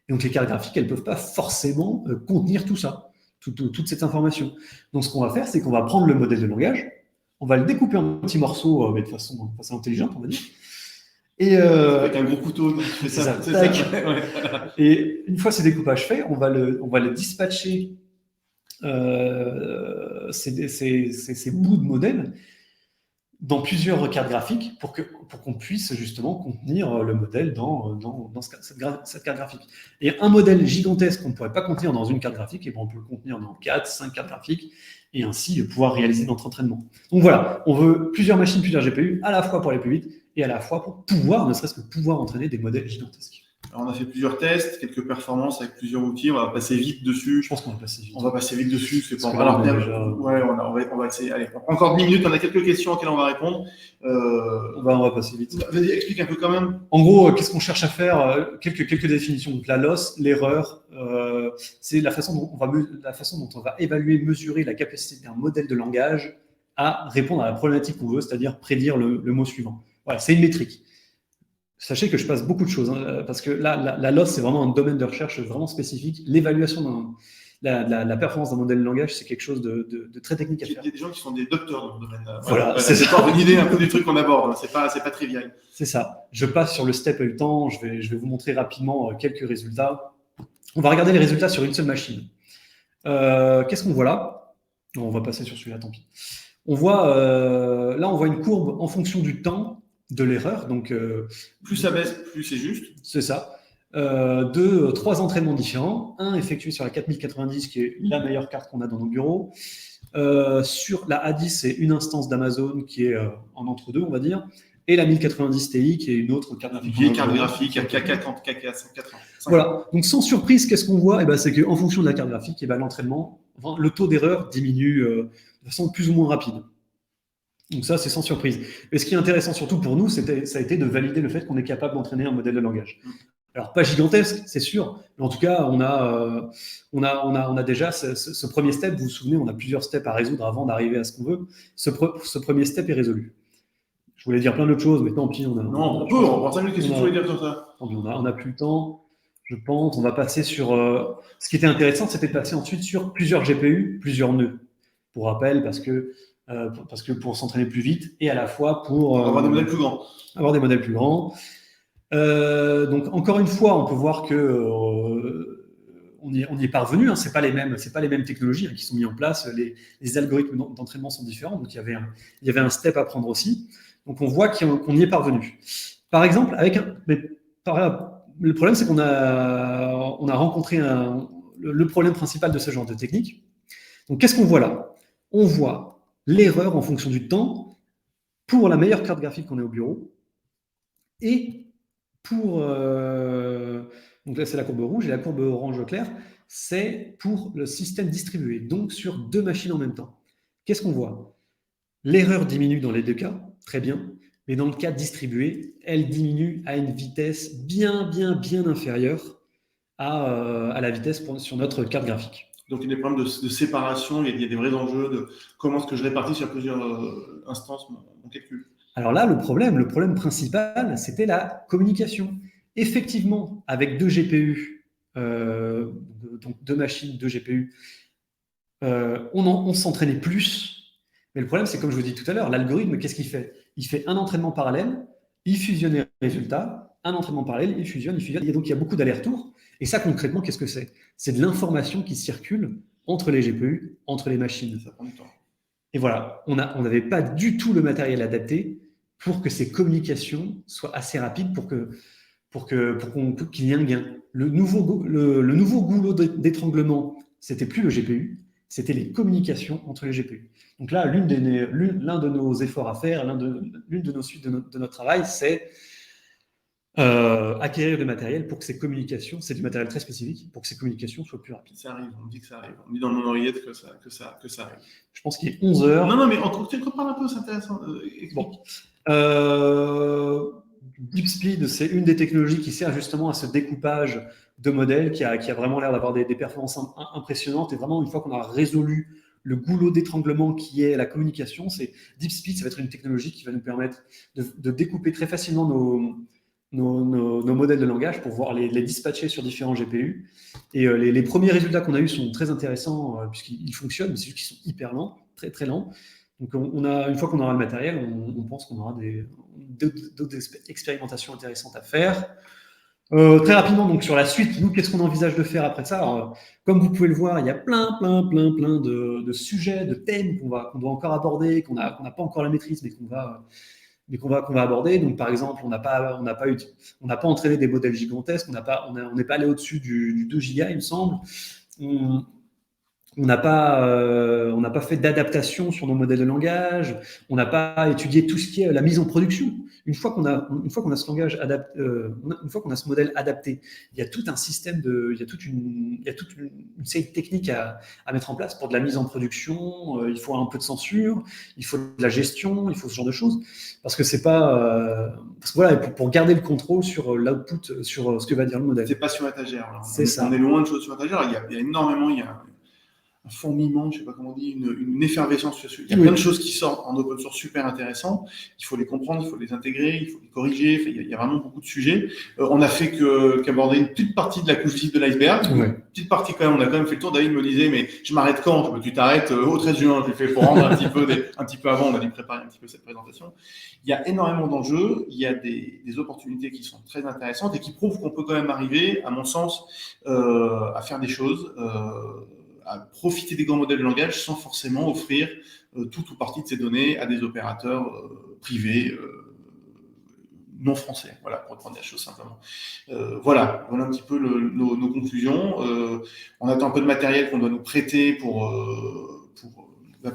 Et donc les cartes graphiques, elles ne peuvent pas forcément contenir tout ça, toute cette information. Donc ce qu'on va faire, c'est qu'on va prendre le modèle de langage, on va le découper en petits morceaux mais de façon intelligente, on va dire. Et avec un gros couteau, c'est ça. Ouais. Et une fois ce découpage fait, on va le dispatcher ces bouts de modèle dans plusieurs cartes graphiques pour qu'on puisse justement contenir le modèle dans cette carte graphique. Et un modèle gigantesque qu'on ne pourrait pas contenir dans une carte graphique, et on peut le contenir dans 4, 5 cartes graphiques, et ainsi pouvoir réaliser notre entraînement. Donc voilà, on veut plusieurs machines, plusieurs GPU, à la fois pour aller plus vite, et à la fois pour ne serait-ce que pouvoir entraîner des modèles gigantesques. Alors, on a fait plusieurs tests, quelques performances avec plusieurs outils. On va passer vite dessus. Je pense qu'on va passer vite. On va passer vite dessus. C'est pas grave. Ouais, on va essayer. Allez, on prend encore 10 minutes. On a quelques questions auxquelles on va répondre. On va passer vite. Vas-y, explique un peu quand même. En gros, qu'est-ce qu'on cherche à faire? Quelques définitions. Donc, la loss, l'erreur, c'est la façon dont on va évaluer, mesurer la capacité d'un modèle de langage à répondre à la problématique qu'on veut, c'est-à-dire prédire le mot suivant. Voilà, c'est une métrique. Sachez que je passe beaucoup de choses, parce que là, la loss, c'est vraiment un domaine de recherche vraiment spécifique. L'évaluation la performance d'un modèle de langage, c'est quelque chose de très technique à faire. Il y a des gens qui sont des docteurs dans le domaine. Voilà, c'est pas une idée un peu du truc qu'on aborde. C'est pas trivial. C'est ça. Je passe sur le step et le temps. Je vais vous montrer rapidement quelques résultats. On va regarder les résultats sur une seule machine. Qu'est-ce qu'on voit là? On va passer sur celui-là, tant pis. On voit une courbe en fonction du temps de l'erreur. Donc, plus ça baisse, plus c'est juste. C'est ça. De 3 entraînements différents. Un effectué sur la 4090, qui est la meilleure carte qu'on a dans nos bureaux. Sur la A10, c'est une instance d'Amazon qui est en entre-deux, on va dire. Et la 1090 Ti, qui est une autre carte graphique. Vieille carte graphique, KK 180. Voilà. Donc, sans surprise, qu'est-ce qu'on voit? C'est qu'en fonction de la carte graphique, l'entraînement, le taux d'erreur diminue de façon plus ou moins rapide. Donc ça, c'est sans surprise. Mais ce qui est intéressant surtout pour nous, ça a été de valider le fait qu'on est capable d'entraîner un modèle de langage. Alors, pas gigantesque, c'est sûr, mais en tout cas, on a déjà ce premier step. Vous vous souvenez, on a plusieurs steps à résoudre avant d'arriver à ce qu'on veut. Ce premier step est résolu. Je voulais dire plein d'autres choses, mais tant pis. On va 5 minutes, qu'est-ce que tu voulais dire sur ça? On n'a plus le temps, je pense. On va passer sur... ce qui était intéressant, c'était de passer ensuite sur plusieurs GPU, plusieurs nœuds. Pour rappel, parce que pour s'entraîner plus vite, et à la fois pour... avoir des modèles plus grands. Avoir des modèles plus grands. Donc, encore une fois, on peut voir que on y est parvenu. Hein, c'est pas les mêmes technologies qui sont mises en place. Les algorithmes d'entraînement sont différents. Donc, il y avait un step à prendre aussi. Donc, on voit qu'on y est parvenu. Par exemple, le problème, c'est qu'on a rencontré le problème principal de ce genre de technique. Donc, qu'est-ce qu'on voit là? On voit l'erreur en fonction du temps pour la meilleure carte graphique qu'on ait au bureau et pour... donc là, c'est la courbe rouge, et la courbe orange clair, c'est pour le système distribué, donc sur 2 machines en même temps. Qu'est-ce qu'on voit? L'erreur diminue dans les 2 cas, très bien, mais dans le cas distribué, elle diminue à une vitesse bien inférieure à la vitesse sur notre carte graphique. Donc, il y a des problèmes de séparation, il y a des vrais enjeux de comment est-ce que je répartis sur plusieurs instances mon calcul. Alors là, le problème principal, c'était la communication. Effectivement, avec 2 GPU, donc 2 machines, 2 GPU, on s'entraînait plus. Mais le problème, c'est comme je vous dis tout à l'heure, l'algorithme, qu'est-ce qu'il fait? Il fait un entraînement parallèle, il fusionne les résultats, un entraînement parallèle, il fusionne. Et donc, il y a beaucoup d'allers-retours. Et ça, concrètement, qu'est-ce que c'est? C'est de l'information qui circule entre les GPU, entre les machines. Ça prend du temps. Et voilà, on n'avait pas du tout le matériel adapté pour que ces communications soient assez rapides pour qu'il y ait un gain. Le nouveau goulot d'étranglement, c'était plus le GPU, c'était les communications entre les GPU. Donc là, l'un de nos efforts à faire, l'une de nos suites de notre travail, c'est acquérir du matériel pour que ces communications, c'est du matériel très spécifique, pour que ces communications soient plus rapides. Ça arrive, on me dit que ça arrive. On me dit dans mon oreillette que ça arrive. Je pense qu'il est 11h. Non, mais tu reparles un peu, c'est intéressant. Bon. DeepSpeed, c'est une des technologies qui sert justement à ce découpage de modèles qui a vraiment l'air d'avoir des performances impressionnantes. Et vraiment, une fois qu'on a résolu le goulot d'étranglement qui est la communication, DeepSpeed, ça va être une technologie qui va nous permettre de découper très facilement nos modèles de langage pour pouvoir les dispatcher sur différents GPU. Et les premiers résultats qu'on a eus sont très intéressants puisqu'ils fonctionnent, mais c'est juste qu'ils sont hyper lents, très très lents. Donc, une fois qu'on aura le matériel, on pense qu'on aura d'autres expérimentations intéressantes à faire. Très rapidement, donc sur la suite, nous, qu'est-ce qu'on envisage de faire après ça? Alors, comme vous pouvez le voir, il y a plein de sujets, de thèmes qu'on doit encore aborder, qu'on n'a pas encore la maîtrise, mais qu'on va aborder. Donc, par exemple, on n'a pas entraîné des modèles gigantesques, on n'est pas allé au-dessus du 2 gigas, il me semble. On n'a pas fait d'adaptation sur nos modèles de langage. On n'a pas étudié tout ce qui est la mise en production. Une fois qu'on a ce langage une fois qu'on a ce modèle adapté, il y a tout un système il y a toute une série de techniques à mettre en place pour de la mise en production. Il faut un peu de censure, il faut de la gestion, il faut ce genre de choses. Parce que c'est pas, parce que voilà, pour garder le contrôle sur l'output, sur ce que va dire le modèle. C'est pas sur étagère. C'est ça. On est loin de choses sur étagère. Il y a énormément, un fourmillement, je ne sais pas comment on dit, une effervescence. Il y a plein de choses qui sortent en open source super intéressantes. Il faut les comprendre, il faut les intégrer, il faut les corriger. Il y a vraiment beaucoup de sujets. On a fait qu'aborder une petite partie de la couche visible de l'iceberg. Ouais. Une petite partie quand même. On a quand même fait le tour. David me disait, mais je m'arrête quand? Tu t'arrêtes au 13 juin. Je lui fais pour rendre un petit peu avant. On a dû préparer un petit peu cette présentation. Il y a énormément d'enjeux. Il y a des opportunités qui sont très intéressantes et qui prouvent qu'on peut quand même arriver, à mon sens, à faire des choses. À profiter des grands modèles de langage sans forcément offrir tout ou partie de ces données à des opérateurs privés non français. Voilà, pour prendre la chose simplement. Voilà un petit peu nos conclusions. On attend un peu de matériel qu'on doit nous prêter pour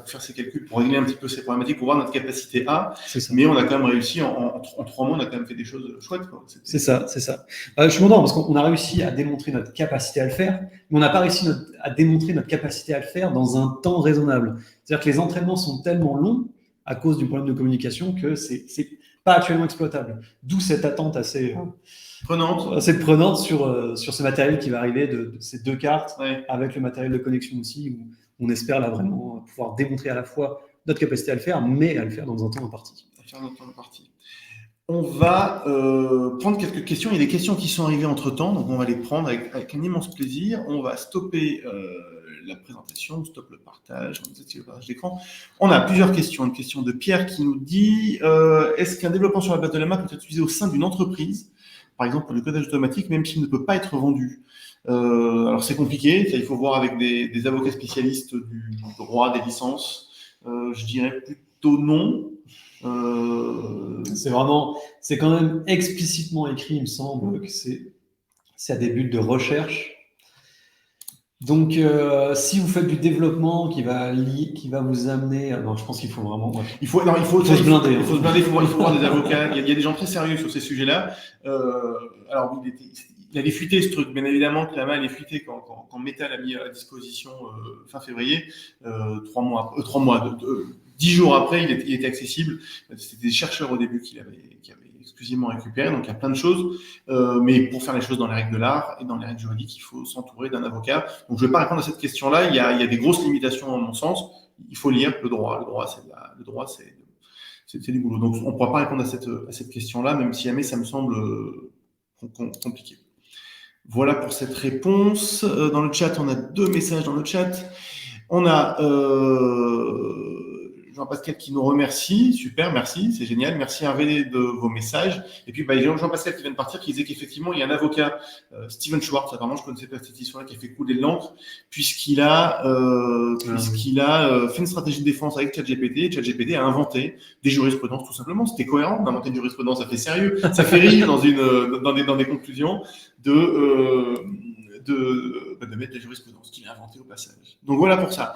faire ces calculs, pour régler un petit peu ces problématiques, pour voir notre capacité à. Mais on a quand même réussi, en 3 mois, on a quand même fait des choses chouettes, quoi. C'est ça. Je suis content parce qu'on a réussi à démontrer notre capacité à le faire, mais on n'a pas réussi à démontrer notre capacité à le faire dans un temps raisonnable. C'est-à-dire que les entraînements sont tellement longs à cause du problème de communication que c'est pas actuellement exploitable. D'où cette attente assez prenante sur ce matériel qui va arriver de ces 2 cartes, avec le matériel de connexion aussi, où on espère là vraiment pouvoir démontrer à la fois notre capacité à le faire, mais à le faire dans un temps imparti. On va prendre quelques questions. Il y a des questions qui sont arrivées entre-temps, donc on va les prendre avec un immense plaisir. On va stopper la présentation, on stoppe le partage, on désactive le partage d'écran. On a plusieurs questions. Une question de Pierre qui nous dit est-ce qu'un développement sur la base de la marque peut être utilisé au sein d'une entreprise, par exemple pour le codage automatique, même s'il ne peut pas être vendu? Alors c'est compliqué, ça, il faut voir avec des avocats spécialistes du droit, des licences. Je dirais plutôt non. C'est quand même explicitement écrit, il me semble, que c'est à des buts de recherche. Donc, si vous faites du développement qui va vous amener, non, je pense qu'il faut vraiment. Ouais. Il faut se blinder. Il faut voir des avocats. Il y a des gens très sérieux sur ces sujets-là. Alors, il avait fuité ce truc, bien évidemment, que la main est fuité quand Meta l'a mis à disposition fin février, 10 jours après, il était accessible. C'était des chercheurs au début qui avaient exclusivement récupéré, donc il y a plein de choses. Mais pour faire les choses dans les règles de l'art et dans les règles juridiques, il faut s'entourer d'un avocat. Donc je ne vais pas répondre à cette question-là. Il y a des grosses limitations à mon sens. Il faut lire le droit. Le droit, c'est du boulot. Donc on ne pourra pas répondre à cette question-là, même si jamais ça me semble compliqué. Voilà pour cette réponse. Dans le chat, on a 2 messages dans le chat. On a Jean-Pascal qui nous remercie. Super, merci, c'est génial. Merci Hervé de vos messages. Et puis Jean-Pascal qui vient de partir, qui disait qu'effectivement, il y a un avocat, Steven Schwartz, apparemment, je ne connaissais pas cette histoire-là, qui a fait couler de l'encre, puisqu'il a fait une stratégie de défense avec ChatGPT. ChatGPT a inventé des jurisprudences, tout simplement. C'était cohérent d'inventer une jurisprudence, ça fait sérieux, ça fait rire dans des conclusions de mettre la jurisprudence qu'il a inventée au passage. Donc voilà pour ça.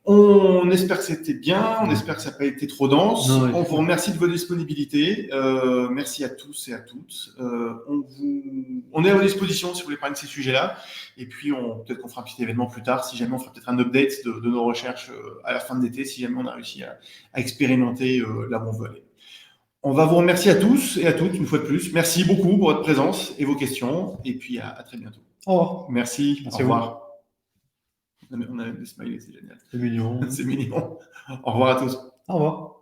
On espère que c'était bien, on espère que ça n'a pas été trop dense. On vous remercie de votre disponibilité. Merci à tous et à toutes. On est à votre disposition si vous voulez parler de ces sujets-là. Et puis, peut-être qu'on fera un petit événement plus tard. Si jamais on fera peut-être un update de nos recherches à la fin de l'été, si jamais on a réussi à expérimenter là où on veut aller. On va vous remercier à tous et à toutes, une fois de plus. Merci beaucoup pour votre présence et vos questions. Et puis, à très bientôt. Au revoir. Merci. Au revoir. On a des smileys, c'est génial. C'est mignon. C'est mignon. Au revoir à tous. Au revoir.